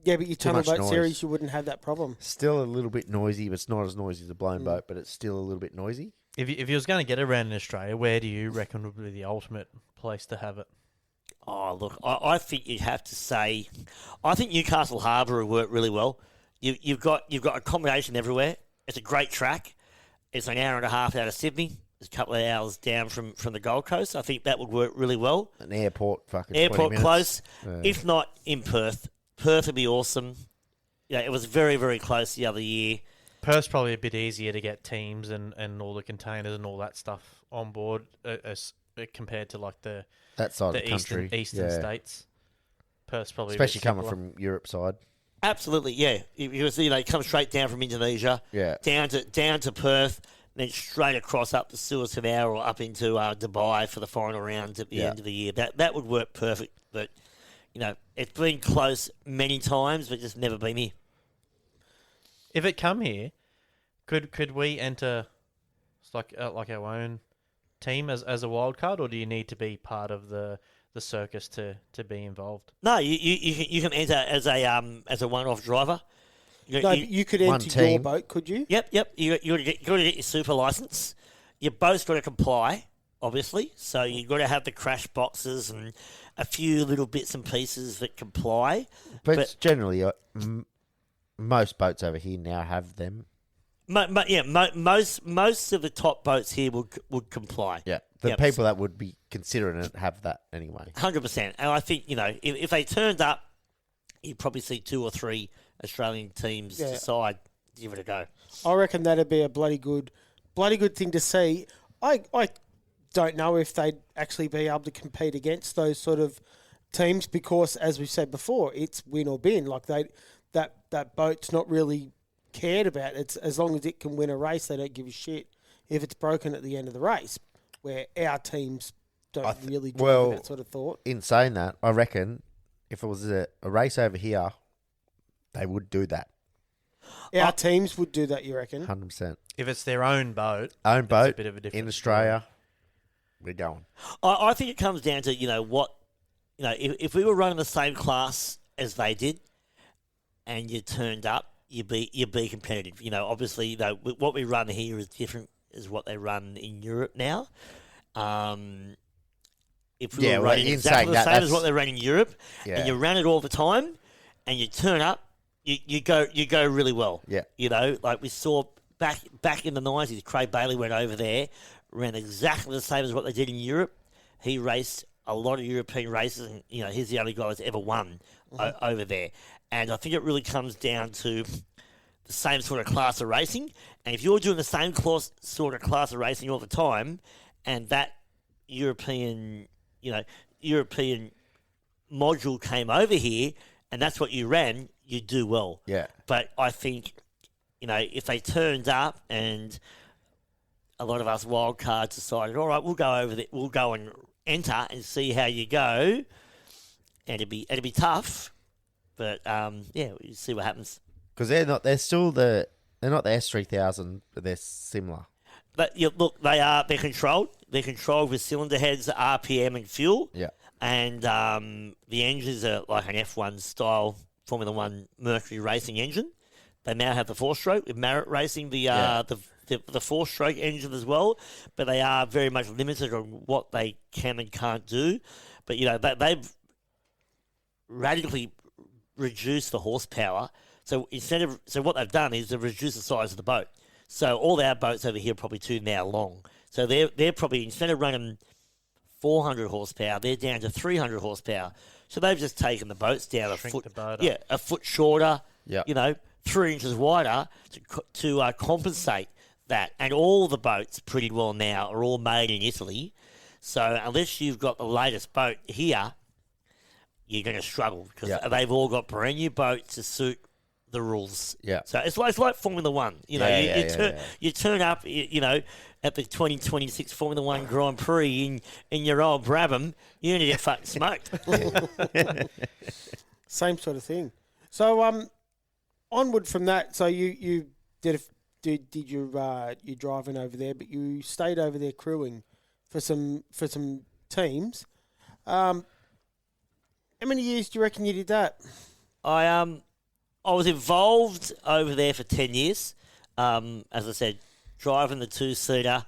Speaker 2: Yeah, but your tunnel
Speaker 6: much
Speaker 2: boat
Speaker 6: noise.
Speaker 2: series, you wouldn't have that problem.
Speaker 6: Still a little bit noisy, but it's not as noisy as a blown boat, but it's still a little bit noisy.
Speaker 1: If you was going to get around in Australia, where do you reckon would be the ultimate place to have it?
Speaker 5: Oh, look, I think you'd have to say, I think Newcastle Harbour would work really well. You've got accommodation everywhere. It's a great track. It's an hour and a half out of Sydney. It's a couple of hours down from the Gold Coast. I think that would work really well.
Speaker 6: An airport, fucking 20
Speaker 5: Airport
Speaker 6: minutes.
Speaker 5: close,
Speaker 6: Yeah.
Speaker 5: if not in Perth. Perth would be awesome. Yeah, it was very, very close the other year.
Speaker 1: Perth's probably a bit easier to get teams and all the containers and all that stuff on board as compared to like the
Speaker 6: That side of the country.
Speaker 1: eastern
Speaker 6: yeah.
Speaker 1: states. Perth's probably
Speaker 6: Especially
Speaker 1: a bit
Speaker 6: coming
Speaker 1: simpler.
Speaker 6: from Europe side.
Speaker 5: Absolutely, yeah. Because come straight down from Indonesia,
Speaker 6: Yeah.
Speaker 5: down to Perth, then straight across up the Suez Canal or up into Dubai for the final round at the
Speaker 6: Yeah.
Speaker 5: end of the year. That would work perfect. But it's been close many times, but just never been here.
Speaker 1: If it come here, could we enter like our own team as a wild card, or do you need to be part of the circus to be involved?
Speaker 5: No, you can enter as a one-off driver.
Speaker 2: No, you could
Speaker 6: one
Speaker 2: enter your
Speaker 6: team.
Speaker 2: boat, could you?
Speaker 5: Yep. You got to get your super license. You both got to comply, obviously. So you got to have the crash boxes and a few little bits and pieces that comply.
Speaker 6: But, it's generally, most boats over here now have them.
Speaker 5: Most of the top boats here would comply.
Speaker 6: Yeah. The
Speaker 5: Yep.
Speaker 6: people that would be considering it have that anyway.
Speaker 5: 100%. And I think if they turned up, you'd probably see 2 or 3 Australian teams
Speaker 2: Yeah.
Speaker 5: decide give it a go.
Speaker 2: I reckon that'd be a bloody good thing to see. I don't know if they'd actually be able to compete against those sort of teams because, as we said before, it's win or bin. Like that boat's not really cared about. It's as long as it can win a race, they don't give a shit if it's broken at the end of the race. Where our teams don't really drive that sort of thought.
Speaker 6: In saying that, I reckon if it was a race over here, they would do that.
Speaker 2: Our teams would do that, you reckon?
Speaker 6: 100%.
Speaker 1: If it's their own boat,
Speaker 6: Own
Speaker 1: it's
Speaker 6: boat
Speaker 1: a bit of a different
Speaker 6: in Australia, we're going.
Speaker 5: I think it comes down to if we were running the same class as they did, and you turned up, you'd be competitive. Obviously, what we run here is different as what they run in Europe now. If we were running
Speaker 6: in
Speaker 5: exactly
Speaker 6: saying
Speaker 5: the
Speaker 6: that,
Speaker 5: same as
Speaker 6: that's-
Speaker 5: what they ran in Europe,
Speaker 6: Yeah.
Speaker 5: and you ran it all the time, and you turn up, you go really well.
Speaker 6: Yeah.
Speaker 5: Like we saw back in the 90s, Craig Bailey went over there, ran exactly the same as what they did in Europe. He raced a lot of European races, and he's the only guy that's ever won over there. And I think it really comes down to the same sort of class of racing. And if you're doing the same sort of class of racing all the time, and that European module came over here, and that's what you ran, you do well.
Speaker 6: Yeah.
Speaker 5: But I think, if they turned up and a lot of us wild cards decided, all right, we'll go over there, we'll go and enter and see how you go, and it'd be tough. But we'll see what happens.
Speaker 6: Because they're not the S3000, but they're similar.
Speaker 5: But look, they're controlled. They're controlled with cylinder heads, RPM, and fuel.
Speaker 6: Yeah.
Speaker 5: And the engines are like an F1 style Formula One Mercury racing engine. They now have the 4-stroke with Marriott Racing, the 4-stroke engine as well. But they are very much limited on what they can and can't do. But they've radically reduced the horsepower. So what they've done is they've reduced the size of the boat. So all our boats over here are probably 2 now long. So they're probably, instead of running 400 horsepower, they're down to 300 horsepower. So they've just taken the boats down
Speaker 1: Shrink
Speaker 5: a foot,
Speaker 1: the boat up.
Speaker 5: yeah, a foot shorter,
Speaker 6: Yeah.
Speaker 5: 3 inches wider to compensate that. And all the boats pretty well now are all made in Italy. So unless you've got the latest boat here, you're going to struggle because they've all got brand new boats to suit the rules.
Speaker 6: Yeah.
Speaker 5: So it's like Formula One. You turn up, at the 2026 Formula One Grand Prix in your old Brabham, you're going to get fucking smoked.
Speaker 2: Same sort of thing. So onward from that. So you did your driving over there, but you stayed over there crewing for some teams. How many years do you reckon you did that?
Speaker 5: I was involved over there for 10 years. As I said, driving the 2-seater,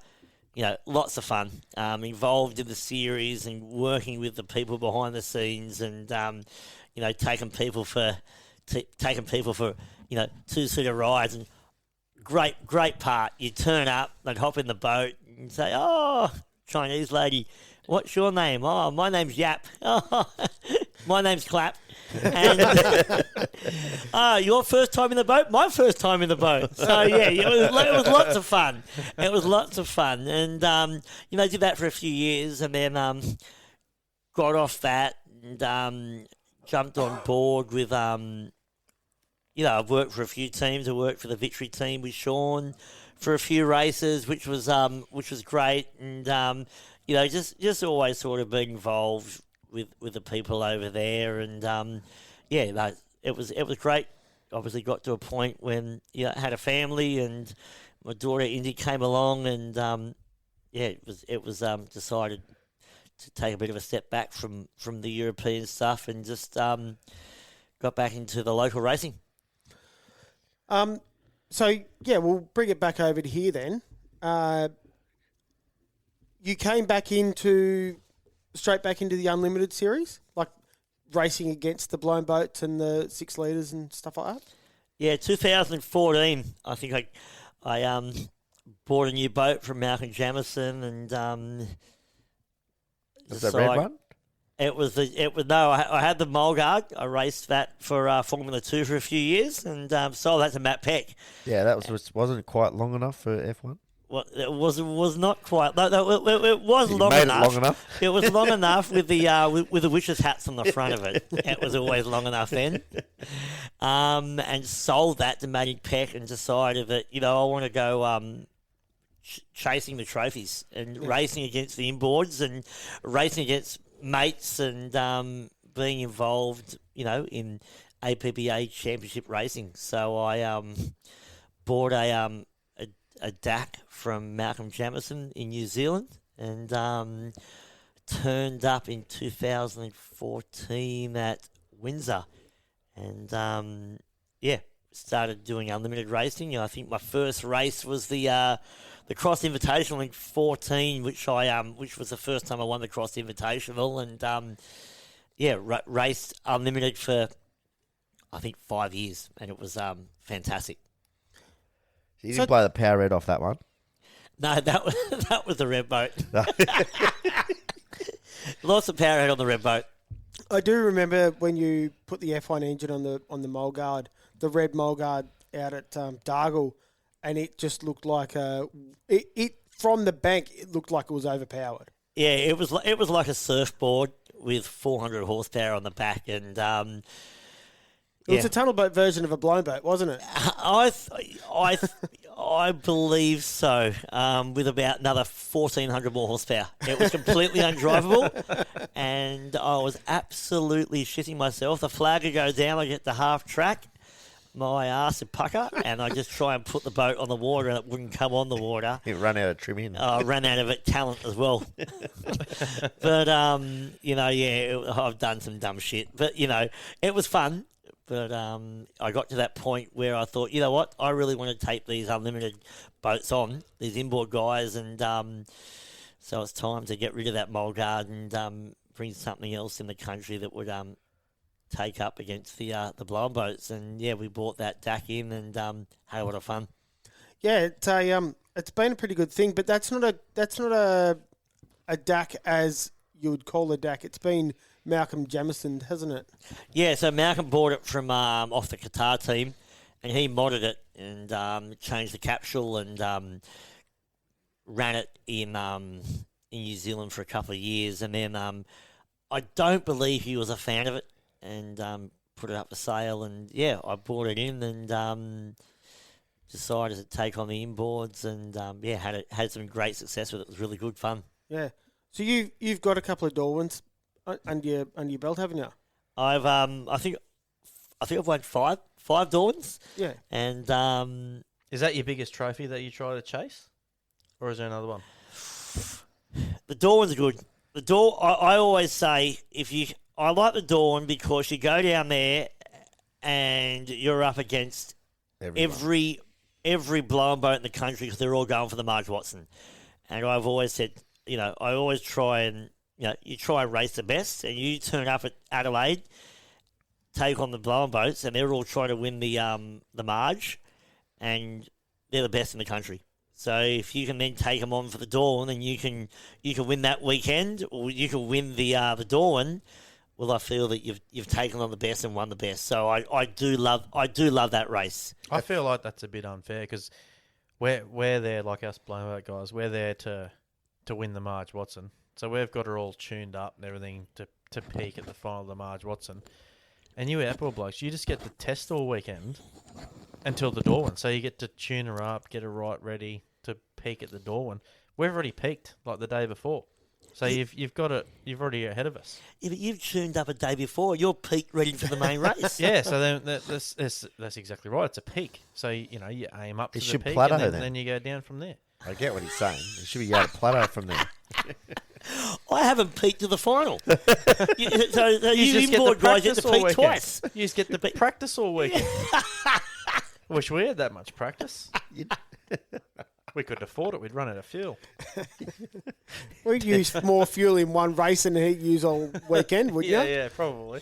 Speaker 5: lots of fun. Involved in the series and working with the people behind the scenes, and taking people for two-seater rides, and great part. You turn up, they'd hop in the boat and say, "Oh, Chinese lady, what's your name?" "Oh, my name's Yap." "Oh, my name's Clap." And your first time in the boat? My first time in the boat. So yeah, it was lots of fun. It was lots of fun, and did that for a few years, and then got off that and jumped on board with I've worked for a few teams. I worked for the Victory team with Sean for a few races, which was great, and just always sort of being involved with the people over there, and it was great. Obviously, got to a point when I had a family, and my daughter Indy came along, and it was decided to take a bit of a step back from the European stuff, and just got back into the local racing.
Speaker 2: So yeah, we'll bring it back over to here then. You came straight back into the Unlimited series, like racing against the blown boats and the 6 litres and stuff like that?
Speaker 5: Yeah, 2014, I think I bought a new boat from Malcolm Jamison, and
Speaker 6: Was that red one?
Speaker 5: I had the Mulgard. I raced that for Formula 2 for a few years, and sold that to Matt Peck.
Speaker 6: Yeah, that wasn't quite long enough for F1.
Speaker 5: Well, it was not quite. No, it was
Speaker 6: You
Speaker 5: long
Speaker 6: made
Speaker 5: enough.
Speaker 6: it long enough.
Speaker 5: It was long enough with the with the witches' hats on the front of it. It was always long enough then. And sold that to Matty Peck, and decided that I want to go chasing the trophies and racing against the inboards and racing against mates, and being involved in APBA championship racing. So I bought a DAC from Malcolm Jamison in New Zealand, and turned up in 2014 at Windsor, and started doing unlimited racing. I think my first race was the Cross Invitational in 14, which was the first time I won the Cross Invitational, and raced unlimited for I think 5 years, and it was fantastic.
Speaker 6: You didn't blow the power red off that one.
Speaker 5: No, that was the red boat. Lots of power head on the red boat.
Speaker 2: I do remember when you put the F1 engine on the Mulgard, the red Mulgard out at Dargle, and it just looked like it from the bank. It looked like it was overpowered.
Speaker 5: Yeah, it was like a surfboard with 400 horsepower on the back, and
Speaker 2: it was a tunnel boat version of a blown boat, wasn't it?
Speaker 5: I believe so, with about another 1,400 more horsepower. It was completely undrivable, and I was absolutely shitting myself. The flag would go down, I get to half track, my arse would pucker, and I just try and put the boat on the water, and it wouldn't come on the water.
Speaker 6: You run out of trim in.
Speaker 5: I ran out of talent as well. But, I've done some dumb shit. But, it was fun. But I got to that point where I thought, you know what, I really want to take these unlimited boats on, these inboard guys, and so it's time to get rid of that Mulgard and bring something else in the country that would take up against the blown boats. And yeah, we bought that DAC in, and hey, what a fun!
Speaker 2: Yeah, it's been a pretty good thing, but that's not a DAC as you would call a DAC. It's been Malcolm Jamison, hasn't it?
Speaker 5: Yeah, so Malcolm bought it from off the Qatar team, and he modded it and changed the capsule and ran it in New Zealand for a couple of years, and then I don't believe he was a fan of it, and put it up for sale, and yeah, I bought it in and decided to take on the inboards, and had some great success with it. It was really good fun.
Speaker 2: Yeah. So you've got a couple of Darwins under your belt, haven't you?
Speaker 5: I've I think I've won five Dawns.
Speaker 2: Yeah.
Speaker 5: And
Speaker 1: is that your biggest trophy that you try to chase, or is there another one?
Speaker 5: The Dawn's good. The Dawn, I always say, I like the Dawn because you go down there and you're up against every blown boat in the country because they're all going for the Marge Watson. And I've always said, I always try and, you try and race the best, and you turn up at Adelaide, take on the blowing boats, and they're all trying to win the Marge, and they're the best in the country. So if you can then take them on for the Dawn, and you can win that weekend, or you can win the Dawn, well, I feel that you've taken on the best and won the best. So I do love that race.
Speaker 1: I feel like that's a bit unfair because we're there, like us blowout guys, we're there to win the Marge Watson. So we've got her all tuned up and everything to peak at the final of the Marge Watson. And you Apple blokes, you just get to test all weekend until the Dawn. So you get to tune her up, get her right ready to peak at the Dawn. We've already peaked like the day before. So you've got it. You've already ahead of us.
Speaker 5: Yeah, but you've tuned up a day before. You're peaked, ready for the main race.
Speaker 1: Yeah. So then that's exactly right. It's a peak. So you aim up to the
Speaker 6: should
Speaker 1: peak,
Speaker 6: plateau
Speaker 1: and
Speaker 6: then.
Speaker 1: then you go down from there.
Speaker 6: I get what he's saying. It should be able to plateau from there.
Speaker 5: I haven't peaked to the final. so
Speaker 1: You
Speaker 5: you
Speaker 1: just get
Speaker 5: inboard
Speaker 1: the
Speaker 5: guys get
Speaker 1: practice
Speaker 5: to
Speaker 1: all
Speaker 5: peak
Speaker 1: weekend.
Speaker 5: twice.
Speaker 1: You just get the practice all weekend. Wish we had that much practice. We couldn't afford it. We'd run out of fuel.
Speaker 2: We'd use more fuel in one race than he'd use all weekend, wouldn't you?
Speaker 1: Yeah, probably.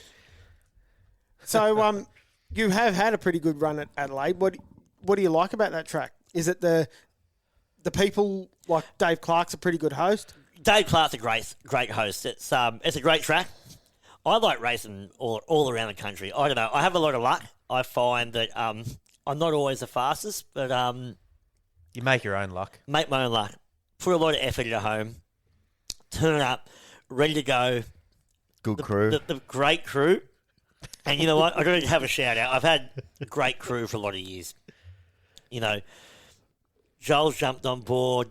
Speaker 2: So you have had a pretty good run at Adelaide. What do you like about that track? Is it the people like Dave Clark's a pretty good host?
Speaker 5: Dave Clark's a great host. It's a great track. I like racing all around the country. I don't know. I have a lot of luck. I find that I'm not always the fastest, but
Speaker 1: You make your own luck.
Speaker 5: make my own luck. Put a lot of effort into home. Turn up, ready to go.
Speaker 6: Good crew.
Speaker 5: The great crew. And you know what? I got to have a shout out. I've had a great crew for a lot of years. Joel's jumped on board.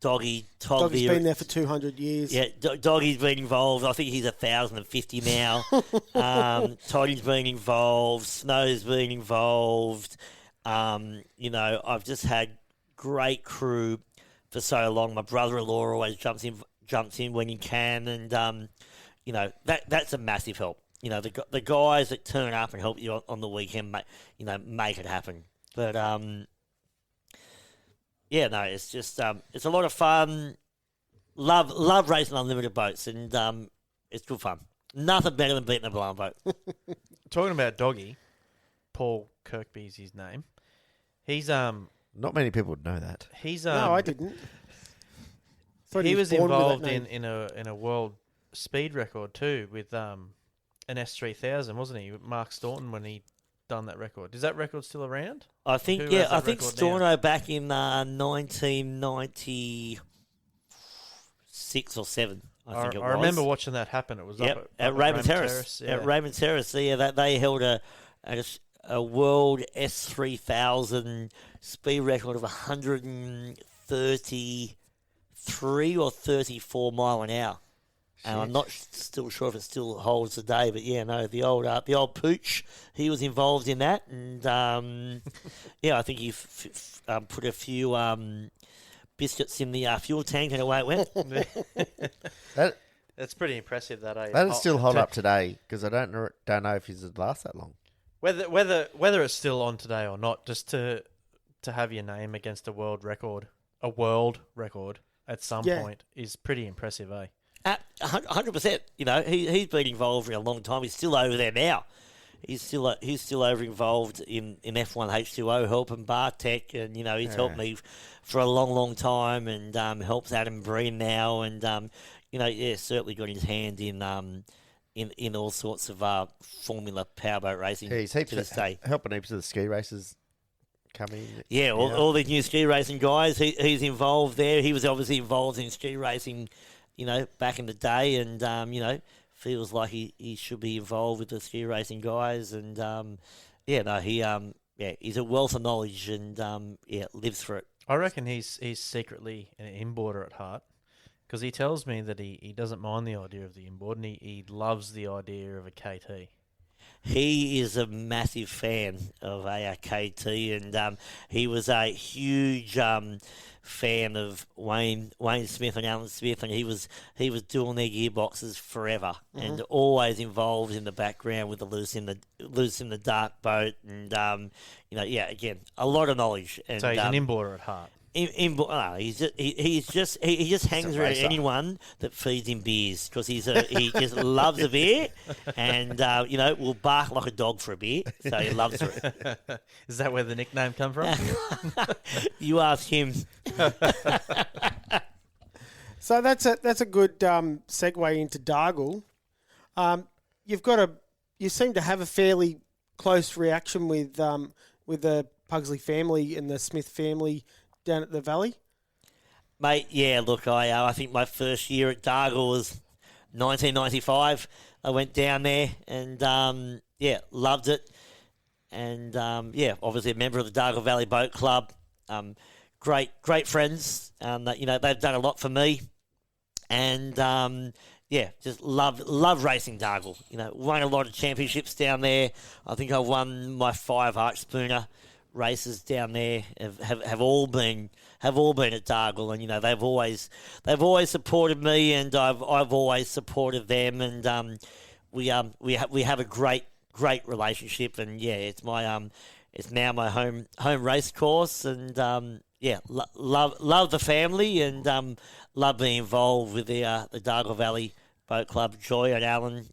Speaker 5: Doggy, Todd
Speaker 2: Doggy's
Speaker 5: there.
Speaker 2: been there for 200 years.
Speaker 5: Yeah, Doggy's been involved. I think he's 1,050 now. Toddy's been involved. Snow's been involved. I've just had great crew for so long. My brother-in-law always jumps in when he can, and that's a massive help. The guys that turn up and help you on the weekend, make it happen. But it's just it's a lot of fun. Love racing unlimited boats, and it's good fun. Nothing better than beating a blown boat.
Speaker 1: Talking about Doggy, Paul Kirkby's his name. He's
Speaker 6: Not many people would know that.
Speaker 1: he's
Speaker 2: No, I didn't. Thought
Speaker 1: he was
Speaker 2: born with that
Speaker 1: involved
Speaker 2: name.
Speaker 1: in a world speed record too with an S3000, wasn't he? With Mark Staunton when he done that record. Is that record still around?
Speaker 5: I think
Speaker 1: Who has
Speaker 5: I
Speaker 1: that
Speaker 5: think
Speaker 1: record
Speaker 5: Storno back in 1996 or 7. I think it was.
Speaker 1: I remember watching that happen. It was up
Speaker 5: at Raymond Terrace.
Speaker 1: Yeah.
Speaker 5: At Raymond Terrace, they held a world S3000 speed record of 133 or 34 mile an hour. And I'm not still sure if it still holds today, but the old Pooch, he was involved in that, and I think he put a few biscuits in the fuel tank, and away it went.
Speaker 1: That's pretty impressive. That
Speaker 6: That'd still hold up today because I don't know if it'd last that long.
Speaker 1: Whether it's still on today or not, just to have your name against a world record at some point is pretty impressive, eh?
Speaker 5: 100%. He's been involved for a long time. He's still over there now. He's still over involved in F1 H2O, helping Bartek, and he's helped me for a long time, and helps Adam Breen now, and certainly got his hand in all sorts of Formula powerboat racing.
Speaker 6: Yeah, he's
Speaker 5: to this day.
Speaker 6: helping heaps of the ski races coming.
Speaker 5: Yeah, all these new ski racing guys. He's involved there. He was obviously involved in ski racing, back in the day, and feels like he should be involved with the ski racing guys, and he's a wealth of knowledge, and lives for it.
Speaker 1: I reckon he's secretly an inboarder at heart, because he tells me that he doesn't mind the idea of the inboard, and he loves the idea of a KT.
Speaker 5: He is a massive fan of ARKT, and he was a huge fan of Wayne Smith and Alan Smith, and he was doing their gearboxes forever, and always involved in the background with the loose in the dark boat, and again, a lot of knowledge. And,
Speaker 1: So he's an inboarder at heart.
Speaker 5: He just hangs around
Speaker 6: racer.
Speaker 5: anyone that feeds him beers because he just loves a beer, and will bark like a dog for a beer. So he loves it.
Speaker 1: Is that where the nickname come from?
Speaker 5: You ask him.
Speaker 2: So that's a good segue into Dargle. You seem to have a fairly close reaction with the Pugsley family and the Smith family down at the Valley.
Speaker 5: Mate, yeah, look, I think my first year at Dargle was 1995. I went down there and, loved it. And, obviously a member of the Dargle Valley Boat Club. Great friends. They've done a lot for me. And, just love racing Dargle. Won a lot of championships down there. I think I won my 5 Arch Spooner races down there. Have all been at Dargle, and they've always supported me, and I've always supported them, and we have a great relationship, and it's now my home race course, and love the family, and love being involved with the Dargle Valley Boat Club. Joy and Alan,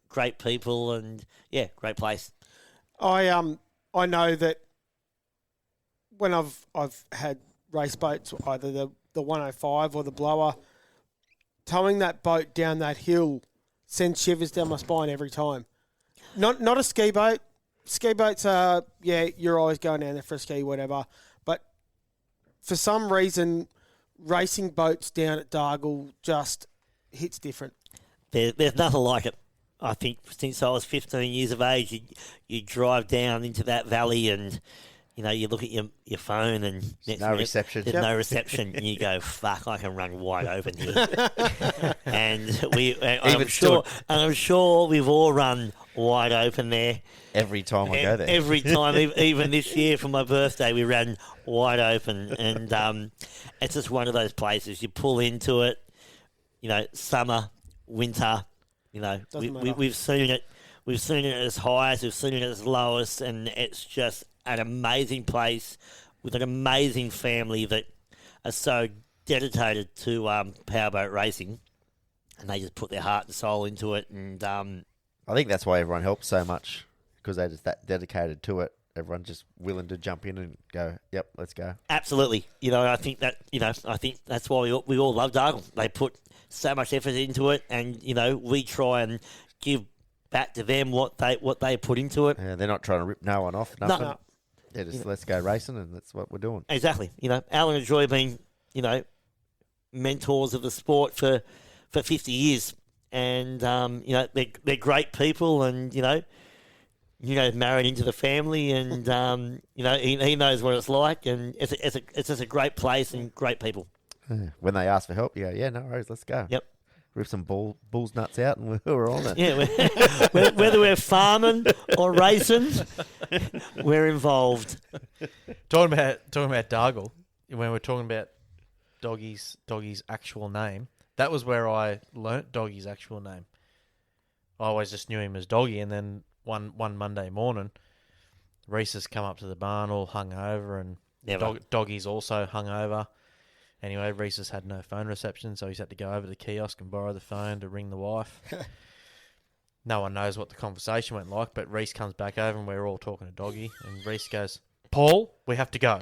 Speaker 5: great people, and great place.
Speaker 2: I know that when I've had race boats, either the 105 or the blower, towing that boat down that hill sends shivers down my spine every time. Not a ski boat. Ski boats are, you're always going down there for a ski, whatever. But for some reason, racing boats down at Dargle just hits different.
Speaker 5: There's nothing like it. I think since I was 15 years of age, you drive down into that valley and, you look at your phone and next minute,
Speaker 6: reception.
Speaker 5: There's no reception. And you go, fuck, I can run wide open here. And I'm sure we've all run wide open there.
Speaker 6: Every time I go there.
Speaker 5: Every time, even this year for my birthday, we ran wide open. And it's just one of those places. You pull into it, summer, winter, we've seen it. We've seen it at its highest, we've seen it at its lowest, and it's just an amazing place with an amazing family that are so dedicated to powerboat racing, and they just put their heart and soul into it. And
Speaker 6: I think that's why everyone helps so much, because they're just that dedicated to it. Everyone's just willing to jump in and go, yep, let's go.
Speaker 5: Absolutely. I think that's why we all love Dargle. They put so much effort into it, and we try and give back to them what they put into it.
Speaker 6: Yeah, they're not trying to rip no one off. Nothing.
Speaker 5: No.
Speaker 6: They're just let's go racing, and that's what we're doing.
Speaker 5: Exactly. Alan and Joy being mentors of the sport for 50 years, and they're great people, and married into the family, and he knows what it's like, and it's just a great place and great people.
Speaker 6: When they ask for help, you go, yeah, no worries, let's go.
Speaker 5: Yep.
Speaker 6: Rip some bull's nuts out, and we're on it.
Speaker 5: Yeah, whether we're farming or racing, we're involved.
Speaker 1: Talking about Dargle, when we're talking about Doggy's actual name, that was where I learnt Doggy's actual name. I always just knew him as Doggy, and then one Monday morning, Rhys has come up to the barn all hungover, and Doggy's also hungover. Anyway, Rhys has had no phone reception, so he's had to go over to the kiosk and borrow the phone to ring the wife. No one knows what the conversation went like, but Rhys comes back over and we're all talking to Doggy, and Rhys goes, "Paul, we have to go."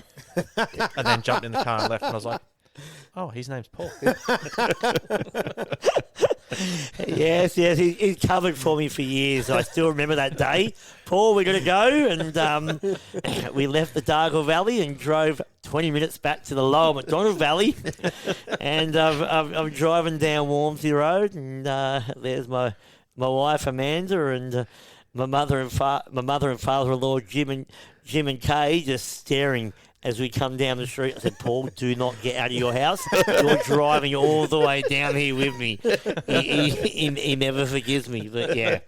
Speaker 1: And then jumped in the car and left, and I was like, oh, his name's Paul.
Speaker 5: Yes, he's covered for me for years. I still remember that day. Paul, we're going to go, and we left the Dargle Valley and drove 20 minutes back to the Lower McDonald Valley, and I'm driving down Walmsley Road, and there's my wife Amanda, and my mother and father-in-law Jim and Kay just staring as we come down the street. I said, "Paul, do not get out of your house. You're driving all the way down here with me." He never forgives me. But yeah,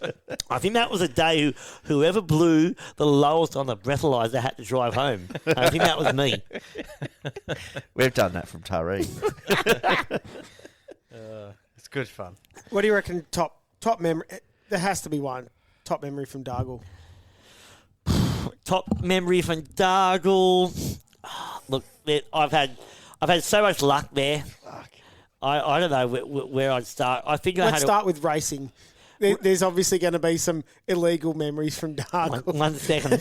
Speaker 5: I think that was a day whoever blew the lowest on the breathalyzer had to drive home. I think that was me.
Speaker 6: We've done that from Taree.
Speaker 1: It's good fun.
Speaker 2: What do you reckon? Top memory? There has to be one top memory from Dargle.
Speaker 5: Top memory from Dargle. Look, I've had so much luck there. I don't know where I'd start. I think
Speaker 2: Let's start with racing. There's obviously going to be some illegal memories from Dark.
Speaker 5: One second.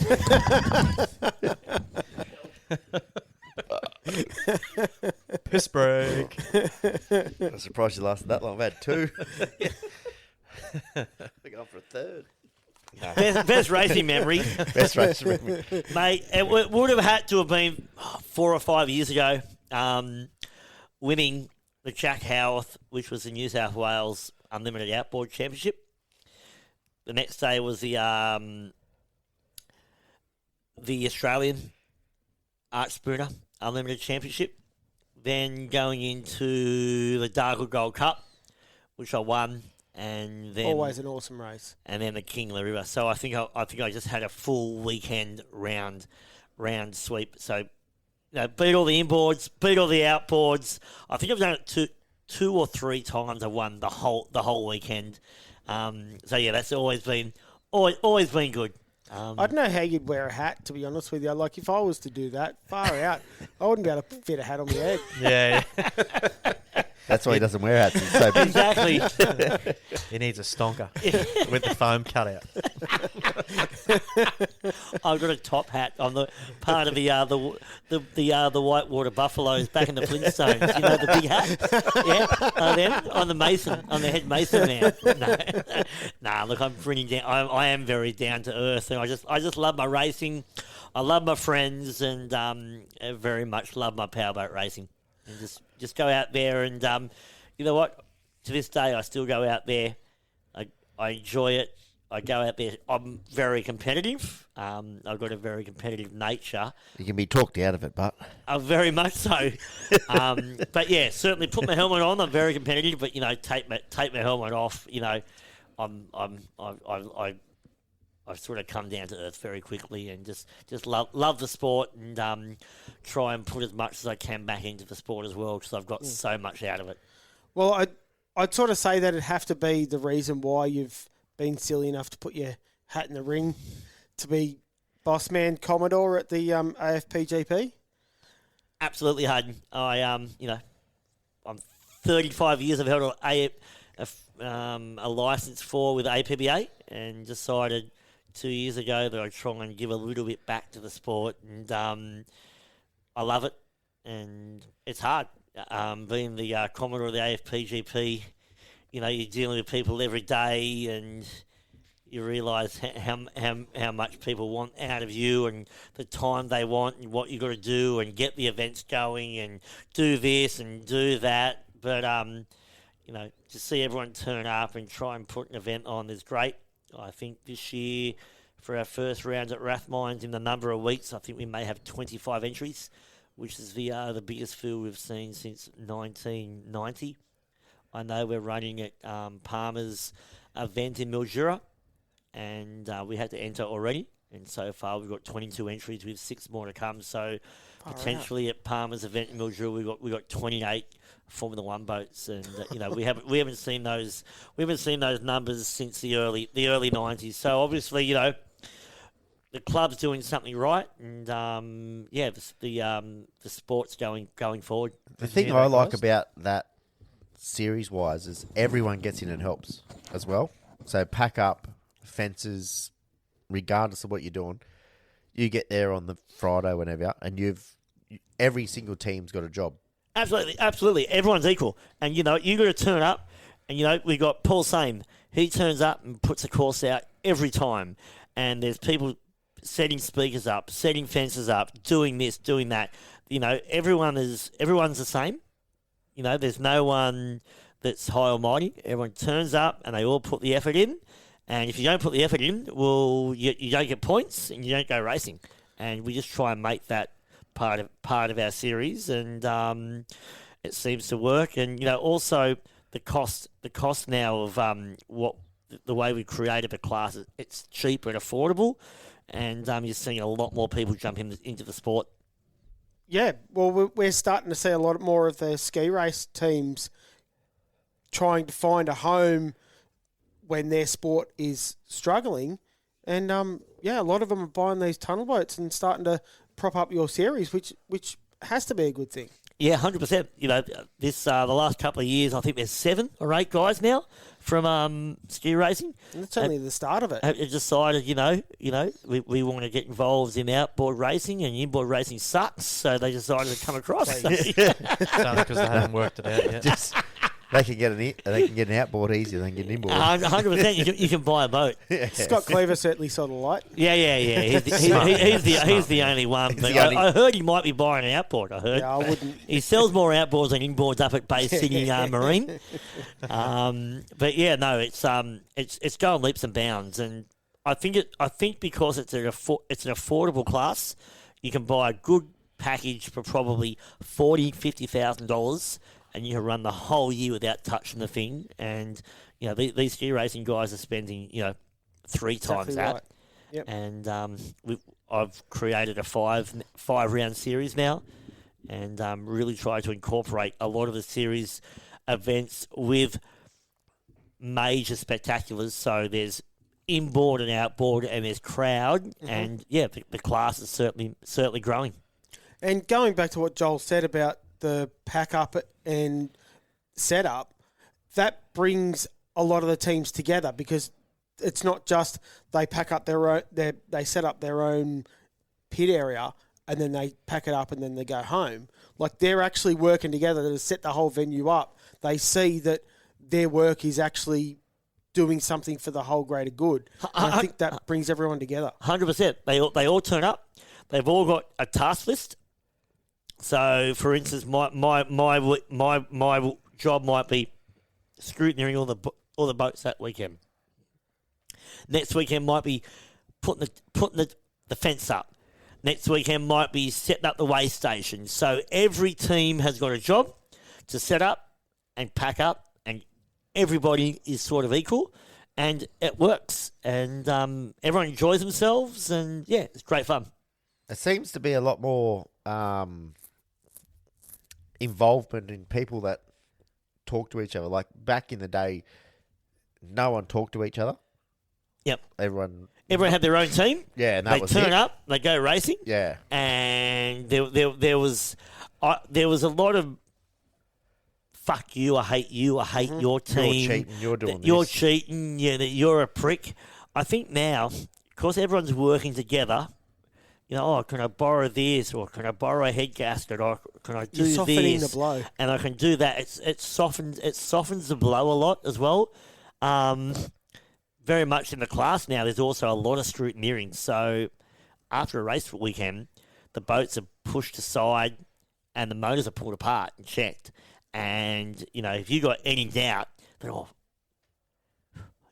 Speaker 1: Piss break.
Speaker 6: I'm surprised you lasted that long. I've had two. We're going for a third.
Speaker 5: Best racing memory.
Speaker 6: Best race memory.
Speaker 5: Mate, it would have had to have been 4 or 5 years ago, winning the Jack Howarth, which was the New South Wales Unlimited Outboard Championship. The next day was the Australian Arch Spooner Unlimited Championship. Then going into the Dargle Gold Cup, which I won, and then
Speaker 2: Always an awesome race.
Speaker 5: and then the King of the River. So I think I just had a full weekend round sweep. So beat all the inboards, beat all the outboards. I think I've done it two or three times. I won the whole weekend. So yeah, that's always been good.
Speaker 2: I don't know how you'd wear a hat, to be honest with you. Like, if I was to do that, far out, I wouldn't be able to fit a hat on my head.
Speaker 1: Yeah.
Speaker 6: That's why he doesn't wear hats. He's so big.
Speaker 5: Exactly.
Speaker 1: He needs a stonker with the foam cut out.
Speaker 5: I've got a top hat on the part of the Whitewater Buffaloes back in the Flintstones. You know, the big hat. Yeah, them on the head mason man. No, look, I'm pretty down. I am very down to earth, and I just love my racing. I love my friends, and I very much love my powerboat racing. And just go out there, and you know what? To this day, I still go out there. I enjoy it. I go out there. I'm very competitive. I've got a very competitive nature.
Speaker 6: You can be talked out of it, but
Speaker 5: Very much so. But yeah, certainly put my helmet on. I'm very competitive, but take my helmet off. I've sort of come down to earth very quickly, and just love the sport, and try and put as much as I can back into the sport as well, because I've got so much out of it.
Speaker 2: Well, I'd sort of say that it'd have to be the reason why you've been silly enough to put your hat in the ring to be boss man Commodore at the AFPGP.
Speaker 5: Absolutely, Hayden. I'm 35 years. I've held a license with APBA, and decided 2 years ago that I'd try and give a little bit back to the sport, and I love it, and it's hard. Being the Commodore of the AFPGP, you're dealing with people every day, and you realise how much people want out of you, and the time they want, and what you got to do, and get the events going, and do this and do that. But to see everyone turn up and try and put an event on is great. I think this year, for our first round at Rathmines, in the number of weeks, I think we may have 25 entries, which is the biggest field we've seen since 1990. I know we're running at Palmer's event in Mildura, and we had to enter already. And so far, we've got 22 entries with 6 more to come. So potentially at Palmer's event in Mildura, we got 28 Formula One boats, and we haven't seen those numbers since the early 90s. So obviously, the club's doing something right, and the sport's going forward.
Speaker 6: the thing I like about that series-wise is everyone gets in and helps as well. So pack up, fences, regardless of what you're doing, you get there on the Friday, whenever, and every single team's got a job.
Speaker 5: Absolutely. Everyone's equal. And, you got to turn up. And, we got Paul Same. He turns up and puts a course out every time. And there's people setting speakers up, setting fences up, doing this, doing that. Everyone's the same. There's no one that's high or mighty. Everyone turns up and they all put the effort in. And if you don't put the effort in, well, you don't get points and you don't go racing. And we just try and make that part of our series, and it seems to work. And also the cost now of the way we created the class, it's cheap and affordable, and you're seeing a lot more people jump into the sport.
Speaker 2: Yeah, well, we're starting to see a lot more of the ski race teams trying to find a home when their sport is struggling, and a lot of them are buying these tunnel boats and starting to prop up your series, which has to be a good thing.
Speaker 5: Yeah, 100%. You know, this the last couple of years, I think there's 7 or 8 guys now from ski racing.
Speaker 2: And that's only the start of it.
Speaker 5: Have decided, we want to get involved in outboard racing, and inboard racing sucks, so they decided to come across.
Speaker 1: It's only because they haven't worked it out yet.
Speaker 6: Just they can get an outboard easier than get an inboard.
Speaker 5: 100%. You can buy a boat.
Speaker 2: Scott Cleaver certainly saw the light.
Speaker 5: Yeah. He's the only one. But
Speaker 6: the only-
Speaker 5: I heard he might be buying an outboard. I heard.
Speaker 2: Yeah, I wouldn't.
Speaker 5: He sells more outboards than inboards up at Bay City Marine. But yeah, no, it's going leaps and bounds, and I think because it's an affordable class, you can buy a good package for probably $40,000-$50,000, and you can run the whole year without touching the thing. And these ski racing guys are spending 3 times
Speaker 2: Exactly
Speaker 5: that.
Speaker 2: right. Yep.
Speaker 5: And I've created a 5-round series now, and really try to incorporate a lot of the series events with major spectaculars. So there's inboard and outboard, and there's crowd, and the class is certainly growing.
Speaker 2: And going back to what Joel said about the pack up and setup, that brings a lot of the teams together, because it's not just they pack up their own, they set up their own pit area and then they pack it up and then they go home. Like, they're actually working together to set the whole venue up. They see that their work is actually doing something for the whole greater good. And I think that brings everyone together.
Speaker 5: 100%. They all turn up. They've all got a task list. So, for instance, my job might be scrutineering all the boats that weekend. Next weekend might be putting the fence up. Next weekend might be setting up the weigh station. So every team has got a job to set up and pack up, and everybody is sort of equal, and it works. And everyone enjoys themselves, and it's great fun.
Speaker 6: It seems to be a lot more involvement in people that talk to each other. Like, back in the day, no one talked to each other.
Speaker 5: Yep.
Speaker 6: Everyone
Speaker 5: had their own team.
Speaker 6: Yeah, and that
Speaker 5: they
Speaker 6: was
Speaker 5: turn
Speaker 6: it.
Speaker 5: up, they go racing.
Speaker 6: Yeah.
Speaker 5: And there was a lot of fuck you, I hate your team.
Speaker 6: You're cheating, you're doing
Speaker 5: You're
Speaker 6: this.
Speaker 5: cheating, that you're a prick. I think now, because everyone's working together, can I borrow this, or can I borrow a head gasket, or can I do
Speaker 2: You're softening
Speaker 5: this?
Speaker 2: the blow.
Speaker 5: And I can do that. It softens the blow a lot as well. Very much in the class now, there's also a lot of scrutineering. So after a race weekend, the boats are pushed aside and the motors are pulled apart and checked. And, if you got any doubt that,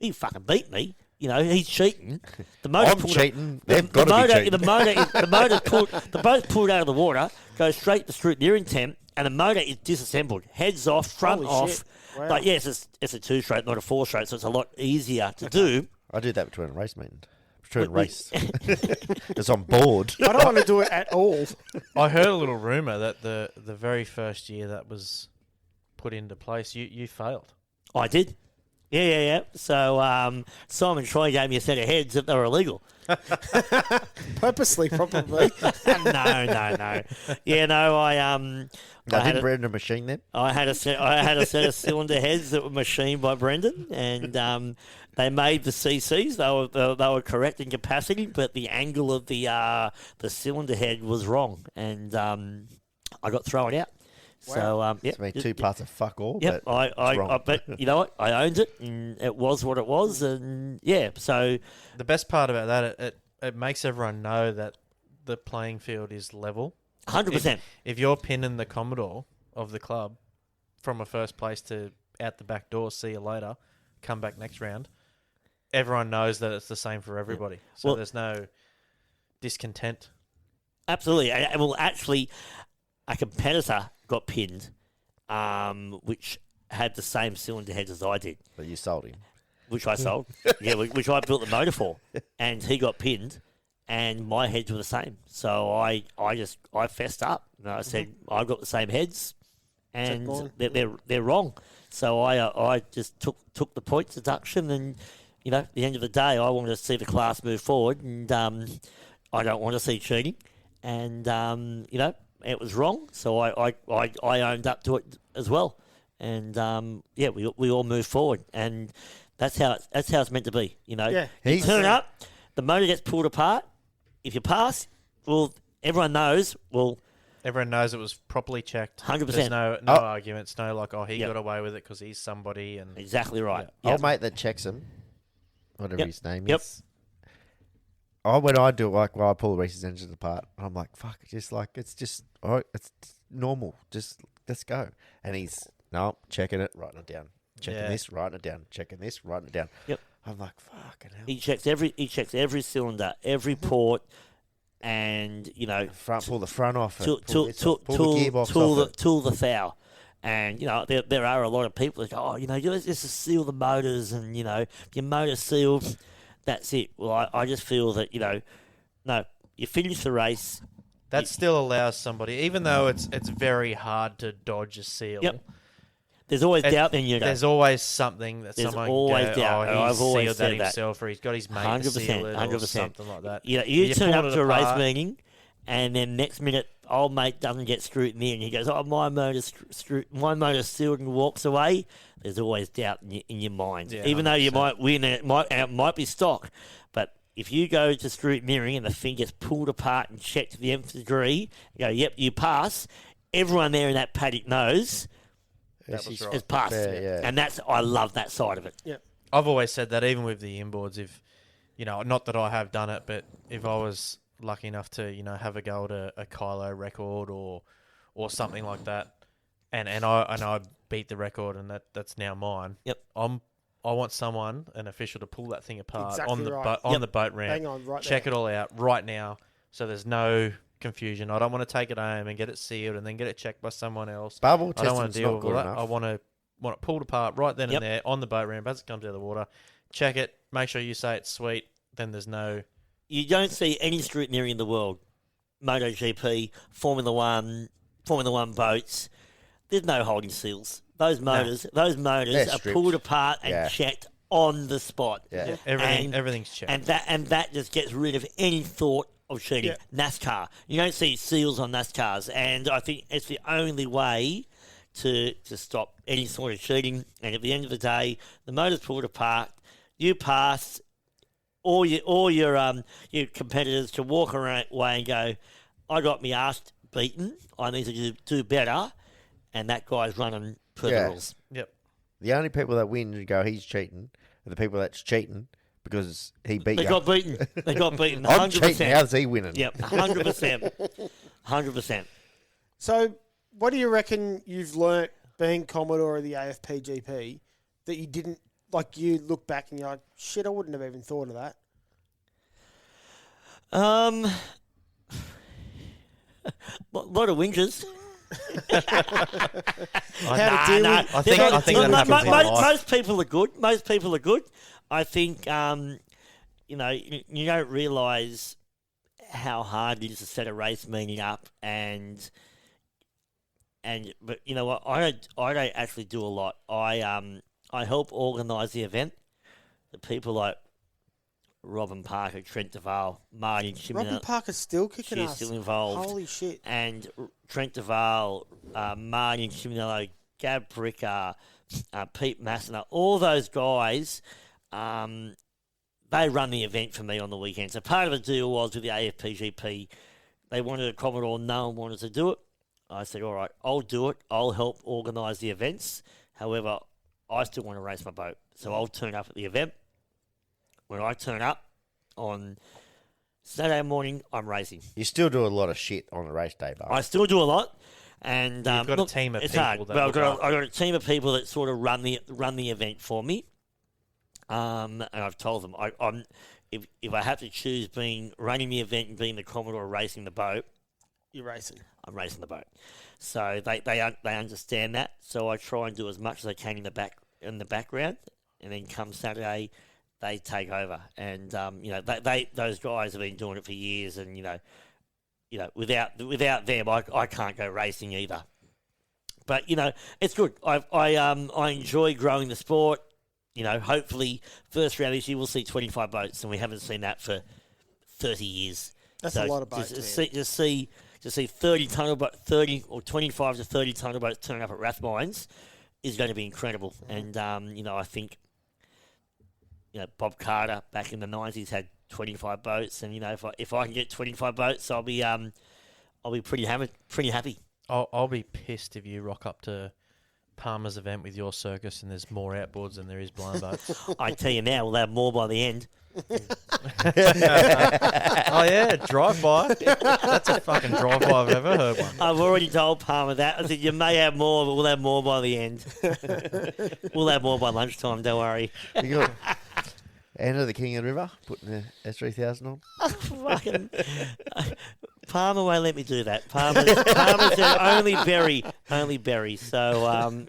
Speaker 5: he fucking beat me, he's cheating. The motor's
Speaker 6: I'm
Speaker 5: pulled
Speaker 6: cheating.
Speaker 5: The,
Speaker 6: They've got to be cheating.
Speaker 5: The boat's pulled out of the water, goes straight to the scrutineering tent, and the motor is disassembled. Heads off, front
Speaker 2: Holy
Speaker 5: off.
Speaker 2: shit. Wow.
Speaker 5: But yes, it's a 2-stroke, not a 4-stroke, so it's a lot easier to do.
Speaker 6: I do that between a race meeting. Between a race. It's on board.
Speaker 2: I don't want to do it at all.
Speaker 1: I heard a little rumour that the very first year that was put into place, you failed.
Speaker 5: I did. Yeah. So Simon Troy gave me a set of heads that they were illegal.
Speaker 2: Purposely, probably.
Speaker 5: No. Yeah, no.
Speaker 6: I didn't Brendan machine them.
Speaker 5: I had a set of cylinder heads that were machined by Brendan, and they made the CCs. They were correct in capacity, but the angle of the cylinder head was wrong, and I got thrown out. So
Speaker 6: It's been 2 parts of fuck all.
Speaker 5: Yep,
Speaker 6: but it's wrong.
Speaker 5: but you know what? I owned it, and it was what it was, and so
Speaker 1: The best part about that, it makes everyone know that the playing field is level.
Speaker 5: 100%.
Speaker 1: If you're pinning the Commodore of the club from a first place to out the back door, see you later, come back next round, everyone knows that it's the same for everybody. So
Speaker 5: Well-
Speaker 1: there's no discontent.
Speaker 5: Absolutely. Well, actually, a competitor got pinned, which had the same cylinder heads as I did,
Speaker 6: But you sold him.
Speaker 5: which I sold. Which I built the motor for, and he got pinned, and my heads were the same. So I fessed up. And I said I've got the same heads, and they're wrong. So I just took the points deduction, and at the end of the day, I wanted to see the class move forward, and I don't want to see cheating, and it was wrong. So I owned up to it as well, and we all move forward, and that's how it's meant to be. You know,
Speaker 2: Yeah.
Speaker 5: you turn up, the motor gets pulled apart. If you pass, well, everyone knows. Well,
Speaker 1: Everyone knows it was properly checked.
Speaker 5: 100%.
Speaker 1: There's no arguments, no like, he
Speaker 5: Yep.
Speaker 1: got away with it because he's somebody. And
Speaker 5: exactly right.
Speaker 6: Old mate that checks him, whatever
Speaker 5: Yep.
Speaker 6: his name
Speaker 5: Yep.
Speaker 6: is. When I do it, like when I pull Reese's engines apart, I'm like, fuck, just like it's just it's normal. Just let's go. And he's checking it, writing it down, checking this, writing it down, checking this, writing it down.
Speaker 5: Yep.
Speaker 6: I'm like, fucking hell.
Speaker 5: He checks every cylinder, every port, and
Speaker 6: Pull the front off.
Speaker 5: tool
Speaker 6: Pull the gearbox off.
Speaker 5: tool the thou. And there are a lot of people that go, just to seal the motors, and your motor sealed, that's it. Well, I just feel that no, you finish the race.
Speaker 1: that still allows somebody, even though it's very hard to dodge a seal.
Speaker 5: Yep. There's always doubt in you.
Speaker 1: There's always something that
Speaker 5: There's
Speaker 1: someone
Speaker 5: always
Speaker 1: go,
Speaker 5: doubt.
Speaker 1: he's
Speaker 5: I've always
Speaker 1: sealed
Speaker 5: said
Speaker 1: that
Speaker 5: that.
Speaker 1: himself, or he's got his mate to
Speaker 5: 100%,
Speaker 1: seal it, or
Speaker 5: 100%.
Speaker 1: something like that.
Speaker 5: You turn
Speaker 1: pull
Speaker 5: up
Speaker 1: it
Speaker 5: to a race
Speaker 1: apart.
Speaker 5: meeting, and then next minute, old mate doesn't get scrutiny, and he goes, my motor's sealed, and walks away. There's always doubt in your mind,
Speaker 1: Yeah,
Speaker 5: even though you
Speaker 1: 100%.
Speaker 5: might win, and it might be stock. But if you go to scrutineering and the thing gets pulled apart and checked to the nth degree, you go, yep, you pass. Everyone there in that paddock knows
Speaker 1: That was right.
Speaker 5: has passed,
Speaker 6: Yeah.
Speaker 5: and I love that side of it.
Speaker 2: Yeah.
Speaker 1: I've always said that, even with the inboards, if not that I have done it, but if I was lucky enough to have a go at a Kylo record or something like that, and I beat the record, and that's now mine.
Speaker 5: Yep.
Speaker 1: I want an official, to pull that thing apart
Speaker 2: Exactly
Speaker 1: on the
Speaker 2: right.
Speaker 1: the boat ramp.
Speaker 2: Hang on, right
Speaker 1: check
Speaker 2: there.
Speaker 1: it all out right now, so there's no confusion. I don't want to take it home and get it sealed and then get it checked by someone else.
Speaker 6: Bubble
Speaker 1: I don't want
Speaker 6: testing's
Speaker 1: to deal
Speaker 6: not
Speaker 1: with
Speaker 6: good
Speaker 1: all that.
Speaker 6: enough.
Speaker 1: I want it pulled apart right then
Speaker 5: Yep.
Speaker 1: and there on the boat ramp as it comes out of the water. Check it. Make sure you say it's sweet. Then there's no.
Speaker 5: You don't see any scrutineering in the world. MotoGP, Formula One boats. There's no holding seals. Those motors
Speaker 6: They're
Speaker 5: are
Speaker 6: stripped.
Speaker 5: pulled apart and
Speaker 6: Yeah.
Speaker 5: checked on the spot.
Speaker 6: Yeah.
Speaker 1: Everything's checked.
Speaker 5: And that just gets rid of any thought of cheating.
Speaker 2: Yeah.
Speaker 5: NASCAR. You don't see seals on NASCARs, and I think it's the only way to stop any sort of cheating. And at the end of the day, the motor's pulled apart. You pass. All your competitors to walk away and go, I got me ass beaten. I need to do better. And that guy's running per the
Speaker 6: Yeah.
Speaker 5: rules.
Speaker 1: Yep.
Speaker 6: The only people that win and go, he's cheating, are the people that's cheating because he beat
Speaker 5: They
Speaker 6: you.
Speaker 5: got beaten. They got beaten.
Speaker 6: I'm
Speaker 5: 100%.
Speaker 6: cheating. How's he winning?
Speaker 5: Yep, 100%. 100%.
Speaker 2: So, what do you reckon you've learnt being Commodore of the AFPGP that you didn't, like, you look back and you're like, shit, I wouldn't have even thought of that?
Speaker 5: A lot of whingers.
Speaker 2: How to deal with-
Speaker 1: I think that happens in life.
Speaker 5: Most people are good. Most people are good. I think, you don't realise how hard it is to set a race meeting up, but you know what? I don't actually do a lot. I help organise the event. The people like Robin Parker, Trent Duval, Martin
Speaker 2: Robin
Speaker 5: Chimney,
Speaker 2: Parker's still kicking
Speaker 5: she's
Speaker 2: us.
Speaker 5: still involved.
Speaker 2: Holy shit.
Speaker 5: And Trent Duval, Martin Chiminello, Gab Bricker, Pete Massiner, all those guys, they run the event for me on the weekend. So part of the deal was with the AFPGP, they wanted a Commodore, no one wanted to do it. I said, all right, I'll do it. I'll help organise the events. However, I still want to race my boat. So I'll turn up at the event. When I turn up on Saturday morning, I'm racing.
Speaker 6: You still do a lot of shit on the race day, but
Speaker 5: I still do a lot, and
Speaker 1: You've got a
Speaker 5: look,
Speaker 1: team of
Speaker 5: it's
Speaker 1: people
Speaker 5: hard,
Speaker 1: that
Speaker 5: but I've
Speaker 1: look
Speaker 5: got
Speaker 1: after
Speaker 5: a team of people that sort of run the event for me. And I've told them I'm if I have to choose running the event and being the Commodore or racing the boat,
Speaker 2: You're racing.
Speaker 5: I'm racing the boat. So they understand that. So I try and do as much as I can in the background, and then come Saturday, they take over. And those guys have been doing it for years, and without them, I can't go racing either. But it's good. I enjoy growing the sport. Hopefully, first round this year we'll see 25 boats, and we haven't seen that for 30 years.
Speaker 2: That's a lot of boats,
Speaker 5: Just
Speaker 2: man.
Speaker 5: see to see 30 or 25 to 30 tunnel boats turn up at Rathmines is going to be incredible. And I think Bob Carter back in the 90s had 25 boats, and if I can get 25 boats, I'll be pretty happy.
Speaker 1: I'll be pissed if you rock up to Palmer's event with your circus and there's more outboards than there is blind boats.
Speaker 5: I tell you now, we'll have more by the end.
Speaker 1: Oh yeah, drive-by. That's a fucking drive-by I've ever heard one.
Speaker 5: I've already told Palmer that. I said, you may have more, but we'll have more by the end. We'll have more by lunchtime, don't worry.
Speaker 6: You got Anna, the King of the River, putting the S3000 on.
Speaker 5: Fucking Palmer won't let me do that. Palmer said only berry. So I'm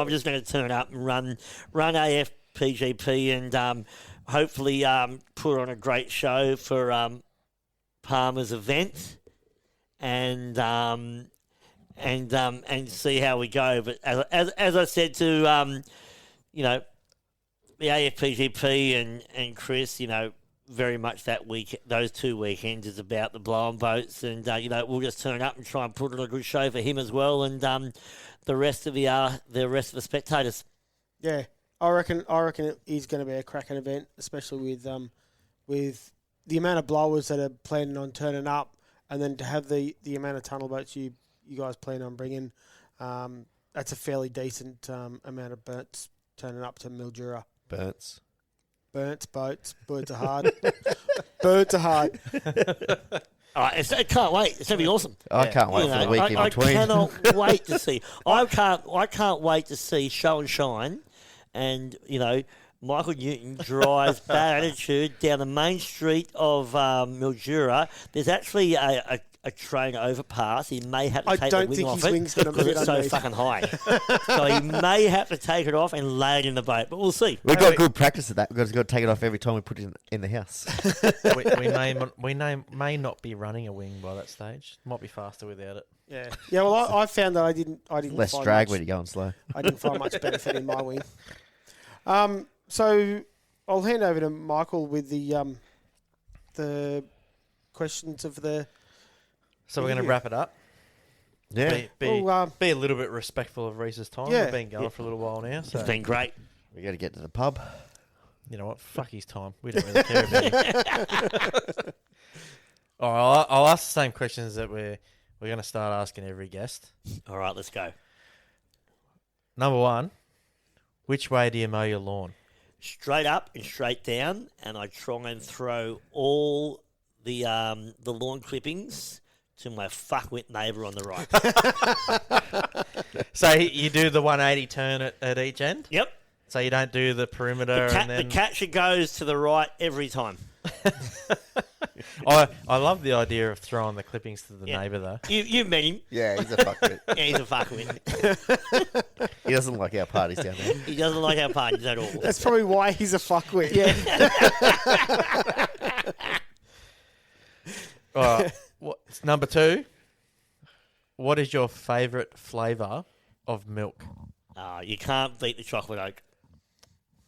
Speaker 5: just going to turn up and run AFPGP and hopefully put on a great show for Palmer's event and see how we go. But as I said to the AFPGP and Chris, very much that week, those 2 weekends is about the blow-on boats, and we'll just turn up and try and put on a good show for him as well, and the rest of the spectators.
Speaker 2: Yeah, I reckon it is going to be a cracking event, especially with the amount of blowers that are planning on turning up, and then to have the amount of tunnel boats you guys plan on bringing. That's a fairly decent amount of boats turning up to Mildura.
Speaker 6: Burns.
Speaker 2: Boats. Birds are hard. Birds are hard.
Speaker 5: All right, I can't wait. It's going to be awesome.
Speaker 6: I can't wait for the week in between.
Speaker 5: I cannot wait to see. I can't wait to see Show and Shine, and Michael Newton drives Bad Attitude down the main street of Mildura. There's actually a train overpass. He may have to take the wing off it because it's so fucking high. So he may have to take it off and lay it in the boat, but we'll see.
Speaker 6: We've got good practice at that. We've got to take it off every time we put it in the house.
Speaker 1: we may not be running a wing by that stage. Might be faster without it.
Speaker 2: Yeah. Yeah. Well, I found that I didn't.
Speaker 6: Less
Speaker 2: find
Speaker 6: drag
Speaker 2: much,
Speaker 6: when you're going slow.
Speaker 2: I didn't find much benefit in my wing. So I'll hand over to Michael with the questions of the.
Speaker 1: So we're going to wrap it up.
Speaker 6: Yeah.
Speaker 1: Be a little bit respectful of Rhys's time.
Speaker 2: Yeah.
Speaker 1: We've been going for a little while now. So
Speaker 5: It's been great.
Speaker 6: We got to get to the pub.
Speaker 1: you know what? Fuck his time. We don't really care about him. All right, I'll ask the same questions that we're going to start asking every guest.
Speaker 5: All right, let's go.
Speaker 1: Number 1, which way do you mow your lawn?
Speaker 5: Straight up and straight down, and I try and throw all the lawn clippings to my fuckwit neighbour on the right.
Speaker 1: So you do the 180 turn at each end?
Speaker 5: Yep.
Speaker 1: So you don't do the perimeter and then...
Speaker 5: The catcher goes to the right every time.
Speaker 1: I love the idea of throwing the clippings to the neighbour, though.
Speaker 5: You've met him.
Speaker 6: Yeah, he's a fuckwit.
Speaker 5: Yeah, he's a fuckwit.
Speaker 6: He doesn't like our parties down there.
Speaker 5: He doesn't like our parties at all.
Speaker 2: That's probably why he's a fuckwit.
Speaker 5: Yeah.
Speaker 1: All right. Number 2, what is your favourite flavour of milk?
Speaker 5: You can't beat the chocolate oak.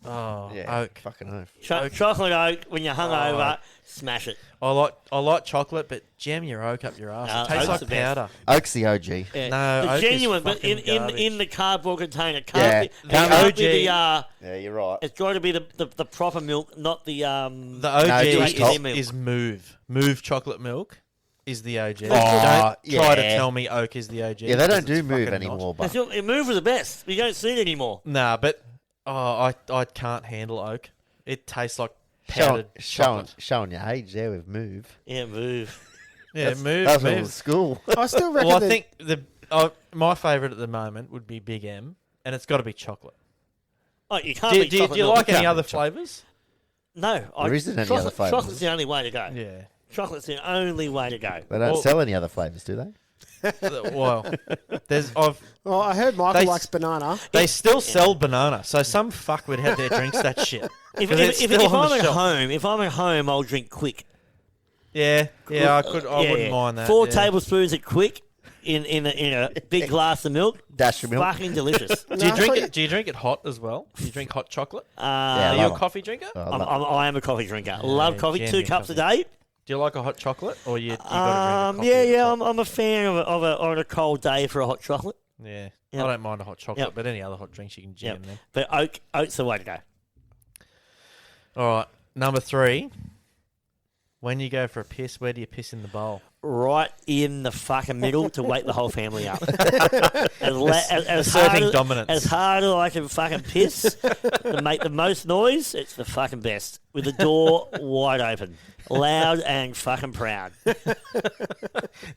Speaker 1: Oh,
Speaker 6: Yeah,
Speaker 1: oak.
Speaker 6: fucking oath.
Speaker 5: Chocolate oak, when you're hungover, smash it.
Speaker 1: I like chocolate, but jam your oak up your ass. It tastes
Speaker 5: oak's
Speaker 1: like
Speaker 5: the best.
Speaker 1: powder.
Speaker 6: Oak's the OG.
Speaker 5: Yeah.
Speaker 1: No,
Speaker 5: the
Speaker 1: oak is
Speaker 5: genuine, but
Speaker 1: fucking garbage.
Speaker 5: in the cardboard container.
Speaker 6: Yeah.
Speaker 5: Can't be the
Speaker 6: Yeah, you're right.
Speaker 5: it's got to be the proper milk, not the
Speaker 1: The OG
Speaker 6: just top.
Speaker 1: is Move. Move chocolate milk is the OG.
Speaker 6: Oh,
Speaker 1: Don't try to
Speaker 6: yeah.
Speaker 1: tell me Oak is the OG.
Speaker 6: Yeah, they don't
Speaker 1: because
Speaker 6: do
Speaker 1: it's
Speaker 6: move
Speaker 1: fucking
Speaker 6: anymore,
Speaker 5: It's
Speaker 6: but
Speaker 5: not- it move the best. You don't see it anymore.
Speaker 1: Nah, but I can't handle Oak. It tastes like powdered chocolate.
Speaker 6: showing your age there with move.
Speaker 5: Yeah, move.
Speaker 1: Yeah, Move.
Speaker 6: That was all
Speaker 1: Move.
Speaker 6: school.
Speaker 2: I still reckon
Speaker 1: Well, I
Speaker 2: that
Speaker 1: think my favourite at the moment would be Big M, and it's got to be chocolate.
Speaker 5: Oh, you can't
Speaker 1: Do
Speaker 5: beat
Speaker 1: you
Speaker 5: chocolate milk.
Speaker 1: like any
Speaker 6: Can't
Speaker 1: other
Speaker 6: beat chocolate.
Speaker 1: flavours?
Speaker 5: No,
Speaker 6: There isn't any other flavours.
Speaker 5: Chocolate's the only way to go.
Speaker 1: Yeah.
Speaker 5: Chocolate's the only way to go.
Speaker 6: They don't
Speaker 1: Well-
Speaker 6: sell any other flavours, do they?
Speaker 1: Well,
Speaker 2: Well, I heard Michael
Speaker 1: They-
Speaker 2: likes banana.
Speaker 1: they still sell banana, so some fuckwit out there drinks that shit.
Speaker 5: If
Speaker 1: 'Cause it's still on the shelf.
Speaker 5: if I'm at home, I'll drink quick.
Speaker 1: Yeah, I wouldn't mind that.
Speaker 5: 4
Speaker 1: yeah.
Speaker 5: tablespoons of quick in a big glass of milk.
Speaker 6: Dash of milk.
Speaker 5: Fucking delicious.
Speaker 1: Do you
Speaker 2: No,
Speaker 1: drink
Speaker 2: I
Speaker 1: it? Do you drink it hot as well? Do you drink hot chocolate?
Speaker 6: Yeah,
Speaker 1: Are
Speaker 6: I
Speaker 1: you a
Speaker 6: love it.
Speaker 1: coffee drinker?
Speaker 6: Oh, I
Speaker 5: I'm,
Speaker 6: love
Speaker 5: I am a coffee drinker. Love coffee.
Speaker 1: jam
Speaker 5: 2
Speaker 1: your
Speaker 5: cups
Speaker 1: coffee.
Speaker 5: a day.
Speaker 1: Do you like a hot chocolate, or you got to drink a coffee?
Speaker 5: Yeah. I'm a fan of on a cold day for a hot chocolate.
Speaker 1: Yeah,
Speaker 5: Yep.
Speaker 1: I don't mind a hot chocolate,
Speaker 5: Yep.
Speaker 1: but any other hot drinks you can jam them.
Speaker 5: But oat's the way to go.
Speaker 1: All right, number 3. When you go for a piss, where do you piss in the bowl?
Speaker 5: Right in the fucking middle to wake the whole family up.
Speaker 1: Asserting dominance.
Speaker 5: As hard as I can fucking piss to make the most noise, it's the fucking best. With the door wide open. Loud and fucking proud.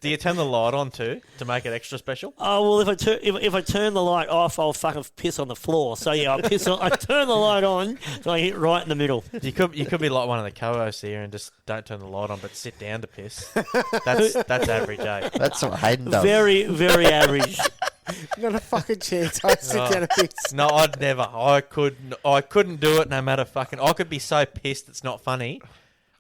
Speaker 1: Do you turn the light on too to make it extra special?
Speaker 5: Oh well, if I turn the light off, I'll fucking piss on the floor. So yeah, I turn the light on, so I hit right in the middle.
Speaker 1: You could be like one of the co-hosts here and just don't turn the light on, but sit down to piss. That's average, eh?
Speaker 6: That's what Hayden does.
Speaker 5: Very very average.
Speaker 2: Not a fucking chance. I sit down a piss.
Speaker 1: No, I'd never. I couldn't do it no matter fucking. I could be so pissed it's not funny.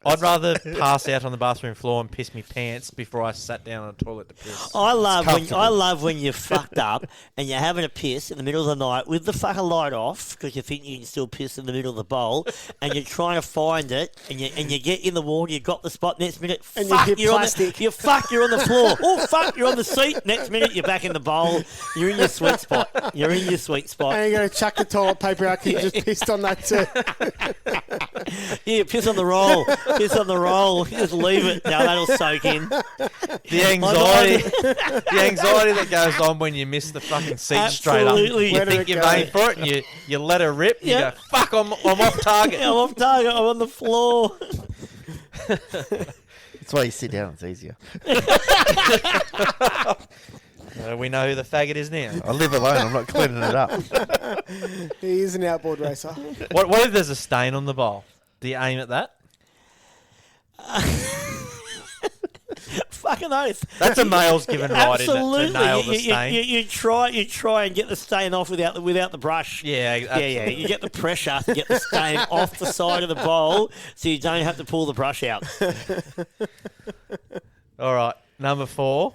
Speaker 1: I'd rather pass out on the bathroom floor and piss me pants before I sat down on the toilet to piss.
Speaker 5: I love when you're fucked up and you're having a piss in the middle of the night with the fucking light off because you think you can still piss in the middle of the bowl and you're trying to find it and you get in the water, you got the spot, next minute,
Speaker 2: And
Speaker 5: fuck,
Speaker 2: you hit
Speaker 5: you're
Speaker 2: plastic.
Speaker 5: you're on the floor. Oh, fuck, you're on the seat. Next minute, you're back in the bowl. You're in your sweet spot.
Speaker 2: And you're going to chuck the toilet paper out because you just pissed on that too.
Speaker 5: Yeah, piss on the roll. Piss on the roll. Just leave it. Now that'll soak in.
Speaker 1: The anxiety that goes on when you miss the fucking seat straight up.
Speaker 5: Absolutely.
Speaker 1: You
Speaker 2: Where did
Speaker 1: think
Speaker 2: it
Speaker 1: you've
Speaker 2: go?
Speaker 1: aimed for it and you let her rip. You
Speaker 5: Yep.
Speaker 1: go, fuck, I'm off target.
Speaker 5: I'm off target. I'm on the floor.
Speaker 6: That's why you sit down. It's easier.
Speaker 1: We know who the faggot is now.
Speaker 6: I live alone. I'm not cleaning it up.
Speaker 2: He is an outboard racer.
Speaker 1: What if there's a stain on the bowl? Do you aim at that?
Speaker 5: Fucking oath.
Speaker 1: That's a male's given right,
Speaker 5: Absolutely.
Speaker 1: isn't it, to nail the stain?
Speaker 5: You try and get the stain off without the brush.
Speaker 1: Yeah,
Speaker 5: Yeah. You get the pressure to get the stain off the side of the bowl so you don't have to pull the brush out.
Speaker 1: All right, number 4.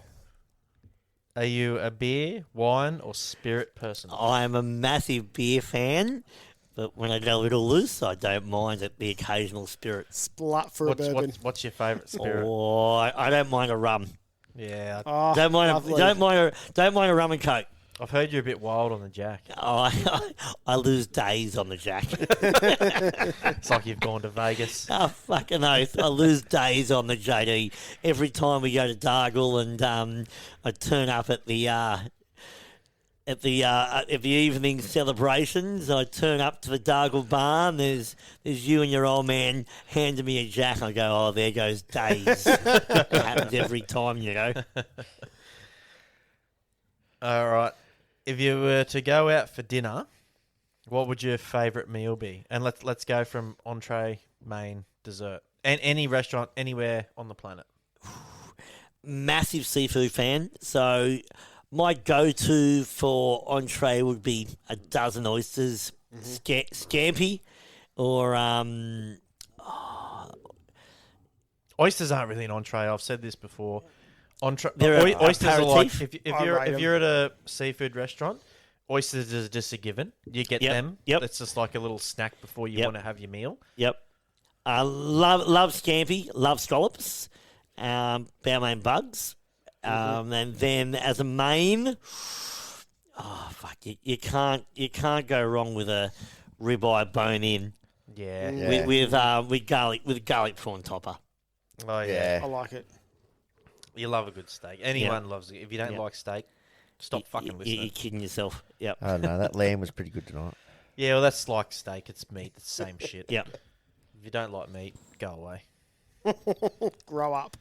Speaker 1: Are you a beer, wine, or spirit person?
Speaker 5: I am a massive beer fan, but when I go a little loose, I don't mind the occasional spirit.
Speaker 2: Splut for a bourbon.
Speaker 1: What's your favourite spirit?
Speaker 5: Oh, I don't mind a rum.
Speaker 1: Yeah,
Speaker 2: Oh,
Speaker 5: Don't mind
Speaker 2: lovely.
Speaker 5: don't mind a rum and coke.
Speaker 1: I've heard you're a bit wild on the Jack.
Speaker 5: Oh, I lose days on the Jack.
Speaker 1: It's like you've gone to Vegas.
Speaker 5: Oh, fucking oath. I lose days on the JD. Every time we go to Dargle and I turn up at the evening celebrations, I turn up to the Dargle barn. There's you and your old man handing me a Jack. I go, oh, there goes days. It happens every time, you know.
Speaker 1: All right. If you were to go out for dinner, what would your favourite meal be? And let's go from entree, main, dessert, and any restaurant anywhere on the planet.
Speaker 5: Massive seafood fan, so my go-to for entree would be a dozen oysters, scampi, or
Speaker 1: Oysters aren't really an entree. I've said this before.
Speaker 5: They're a
Speaker 1: Oysters are like
Speaker 5: aperitif.
Speaker 1: if you're at a seafood restaurant, oysters is just a given. You get
Speaker 5: Yep,
Speaker 1: them.
Speaker 5: yep.
Speaker 1: It's just like a little snack before you
Speaker 5: Yep.
Speaker 1: want to have your meal.
Speaker 5: Yep. Love scampi, love scallops, Balmain bugs, and then as a main, oh fuck, you can't go wrong with a ribeye bone in
Speaker 1: Yeah.
Speaker 6: Yeah.
Speaker 5: with garlic prawn topper.
Speaker 1: Oh yeah.
Speaker 2: I like it.
Speaker 1: You love a good steak. Anyone loves it. If you don't
Speaker 5: Yep.
Speaker 1: like steak, stop fucking listening.
Speaker 5: You're kidding yourself. Yep.
Speaker 6: Oh no, that lamb was pretty good tonight.
Speaker 1: Yeah, well, that's like steak. It's meat. It's the same shit.
Speaker 5: Yep.
Speaker 1: If you don't like meat, go away.
Speaker 2: Grow up.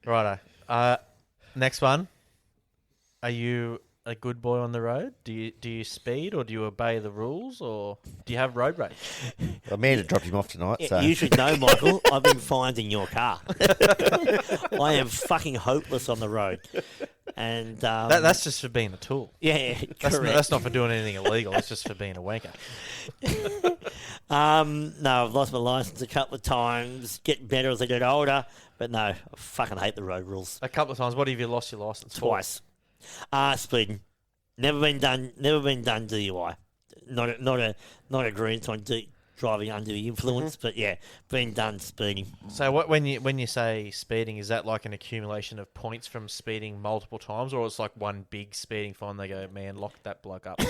Speaker 1: Righto. Next one. Are you a good boy on the road? Do you speed or do you obey the rules or do you have road rage?
Speaker 6: Amanda dropped him off tonight, so
Speaker 5: You should know, Michael, I've been fined in your car. I am fucking hopeless on the road. And
Speaker 1: That's just for being a tool.
Speaker 5: yeah,
Speaker 1: That's
Speaker 5: correct.
Speaker 1: that's not for doing anything illegal. It's just for being a wanker.
Speaker 5: No, I've lost my license a couple of times. Getting better as I get older, but no, I fucking hate the road rules.
Speaker 1: A couple of times. What have you lost your license for?
Speaker 5: Twice. Speeding. Never been done DUI. Not agreeing on driving under the influence. But yeah, been done speeding.
Speaker 1: So what when you say speeding, is that like an accumulation of points from speeding multiple times, or it's like one big speeding fine? They go, man, lock that bloke up.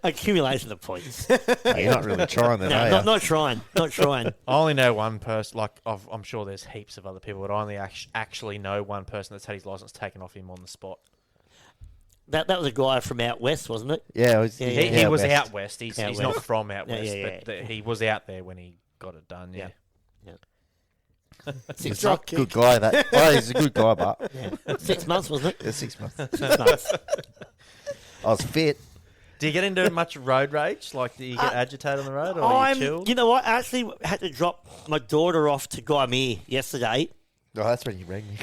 Speaker 5: Accumulation of points.
Speaker 6: You're not really trying then,
Speaker 5: No,
Speaker 6: are
Speaker 5: not,
Speaker 6: you?
Speaker 5: not trying. Not trying.
Speaker 1: I only know one person. Like I'm sure there's heaps of other people, but I only actually know one person that's had his license taken off him on the spot.
Speaker 5: That was a guy from out west, wasn't it?
Speaker 6: Yeah, it was,
Speaker 1: He was out west. He's
Speaker 5: Out
Speaker 1: not
Speaker 5: west.
Speaker 1: from out
Speaker 5: Yeah,
Speaker 1: west,
Speaker 5: yeah,
Speaker 1: but he was out there when he got it done. Yeah.
Speaker 6: He's a
Speaker 2: Drop kick.
Speaker 6: good guy. That he's a good guy, but
Speaker 5: 6 months, wasn't it?
Speaker 6: 6 months.
Speaker 5: 6 months.
Speaker 6: I was fit.
Speaker 1: Do you get into much road rage? Like, do you get agitated on the road, or are you chill?
Speaker 5: You know what? I actually had to drop my daughter off to Gaimere yesterday.
Speaker 6: Oh, that's when you rang me.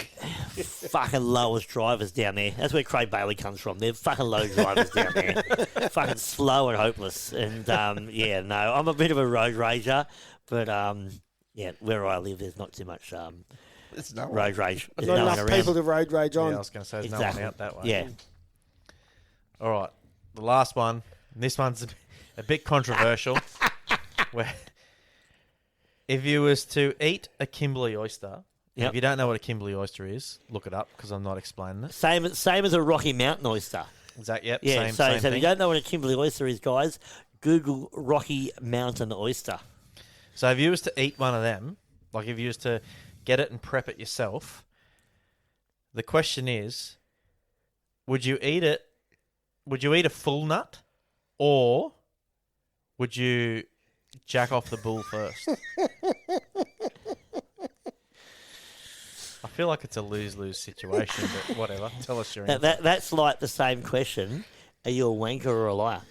Speaker 5: Fucking lowest drivers down there. That's where Craig Bailey comes from. They're fucking low drivers down there. Fucking slow and hopeless. And yeah, no, I'm a bit of a road rager, but yeah, where I live, there's not too much
Speaker 6: It's no
Speaker 5: road rage. There's
Speaker 2: Not
Speaker 5: no one
Speaker 2: enough
Speaker 5: around.
Speaker 2: people to road rage
Speaker 1: Yeah,
Speaker 2: on.
Speaker 1: I was going to say there's
Speaker 5: Exactly.
Speaker 1: no one out that way.
Speaker 5: Yeah.
Speaker 1: All right, the last one. This one's a bit controversial. Where if you was to eat a Kimberley oyster,
Speaker 5: Yep.
Speaker 1: if you don't know what a Kimberley oyster is, look it up because I'm not explaining it.
Speaker 5: Same as a Rocky Mountain oyster.
Speaker 1: Is that yep?
Speaker 5: Yeah,
Speaker 1: same
Speaker 5: so
Speaker 1: thing.
Speaker 5: if you don't know what a Kimberley oyster is, guys, Google Rocky Mountain oyster.
Speaker 1: So if you was to eat one of them, like if you was to get it and prep it yourself, the question is, would you eat it? Would you eat a full nut, or would you jack off the bull first? I feel like it's a lose-lose situation, but whatever. Tell us your answer.
Speaker 5: That's like the same question. Are you a wanker or a liar?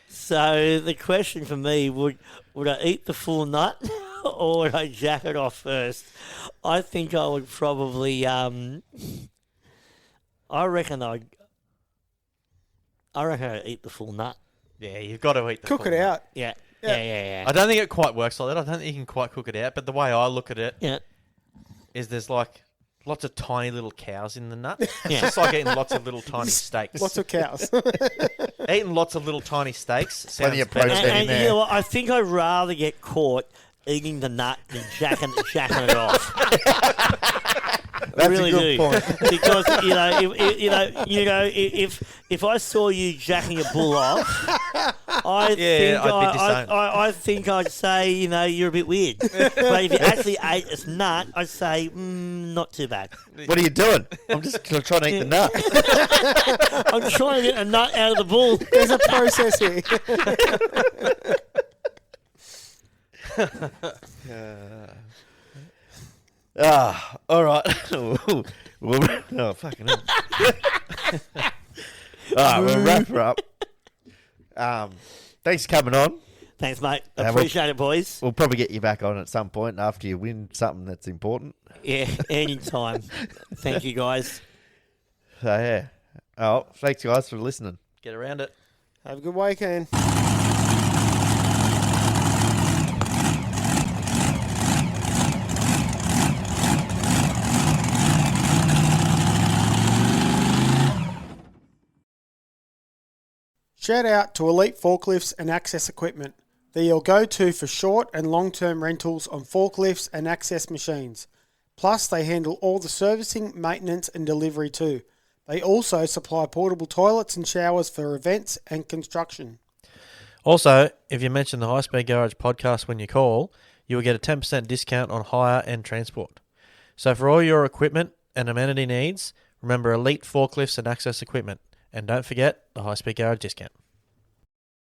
Speaker 5: So the question for me, would I eat the full nut or would I jack it off first? I think I would probably I reckon I'd eat the full nut.
Speaker 1: Yeah, you've got to eat the
Speaker 2: Cook
Speaker 1: full
Speaker 2: it
Speaker 1: nut.
Speaker 2: out.
Speaker 5: Yeah.
Speaker 2: Yeah.
Speaker 5: Yeah.
Speaker 1: I don't think it quite works like that. I don't think you can quite cook it out. But the way I look at it
Speaker 5: Yeah.
Speaker 1: is there's like lots of tiny little cows in the nut. It's
Speaker 5: Yeah.
Speaker 1: just like eating lots of little tiny steaks.
Speaker 2: Lots of cows.
Speaker 1: Eating lots of little tiny steaks sounds
Speaker 6: Plenty of
Speaker 1: better.
Speaker 6: protein.
Speaker 5: And
Speaker 6: in
Speaker 5: you
Speaker 6: there.
Speaker 5: know what? I think I'd rather get caught eating the nut than jacking it off.
Speaker 6: That's
Speaker 5: really
Speaker 6: a good
Speaker 5: do.
Speaker 6: point.
Speaker 5: Because if I saw you jacking a bull off,
Speaker 1: I'd be disowned.
Speaker 5: I think I'd say you're a bit weird. But if you actually ate its nut, I'd say not too bad.
Speaker 6: What are you doing? I'm just trying to eat the nut.
Speaker 5: I'm trying to get a nut out of the bull.
Speaker 2: There's a process here.
Speaker 6: All right. Oh, fucking hell. All right, we'll wrap her up. Thanks for coming on.
Speaker 5: Thanks, mate.
Speaker 6: we'll-
Speaker 5: Appreciate it, boys.
Speaker 6: We'll probably get you back on at some point after you win something that's important.
Speaker 5: Yeah, anytime. Thank you, guys.
Speaker 6: So, yeah. Oh, thanks, guys, for listening.
Speaker 1: Get around it.
Speaker 2: Have a good weekend. Shout out to Elite Forklifts and Access Equipment. They're your go-to for short and long-term rentals on forklifts and access machines. Plus, they handle all the servicing, maintenance and delivery too. They also supply portable toilets and showers for events and construction.
Speaker 1: Also, if you mention the High Speed Garage podcast when you call, you will get a 10% discount on hire and transport. So for all your equipment and amenity needs, remember Elite Forklifts and Access Equipment. And don't forget the High Speed Garage discount.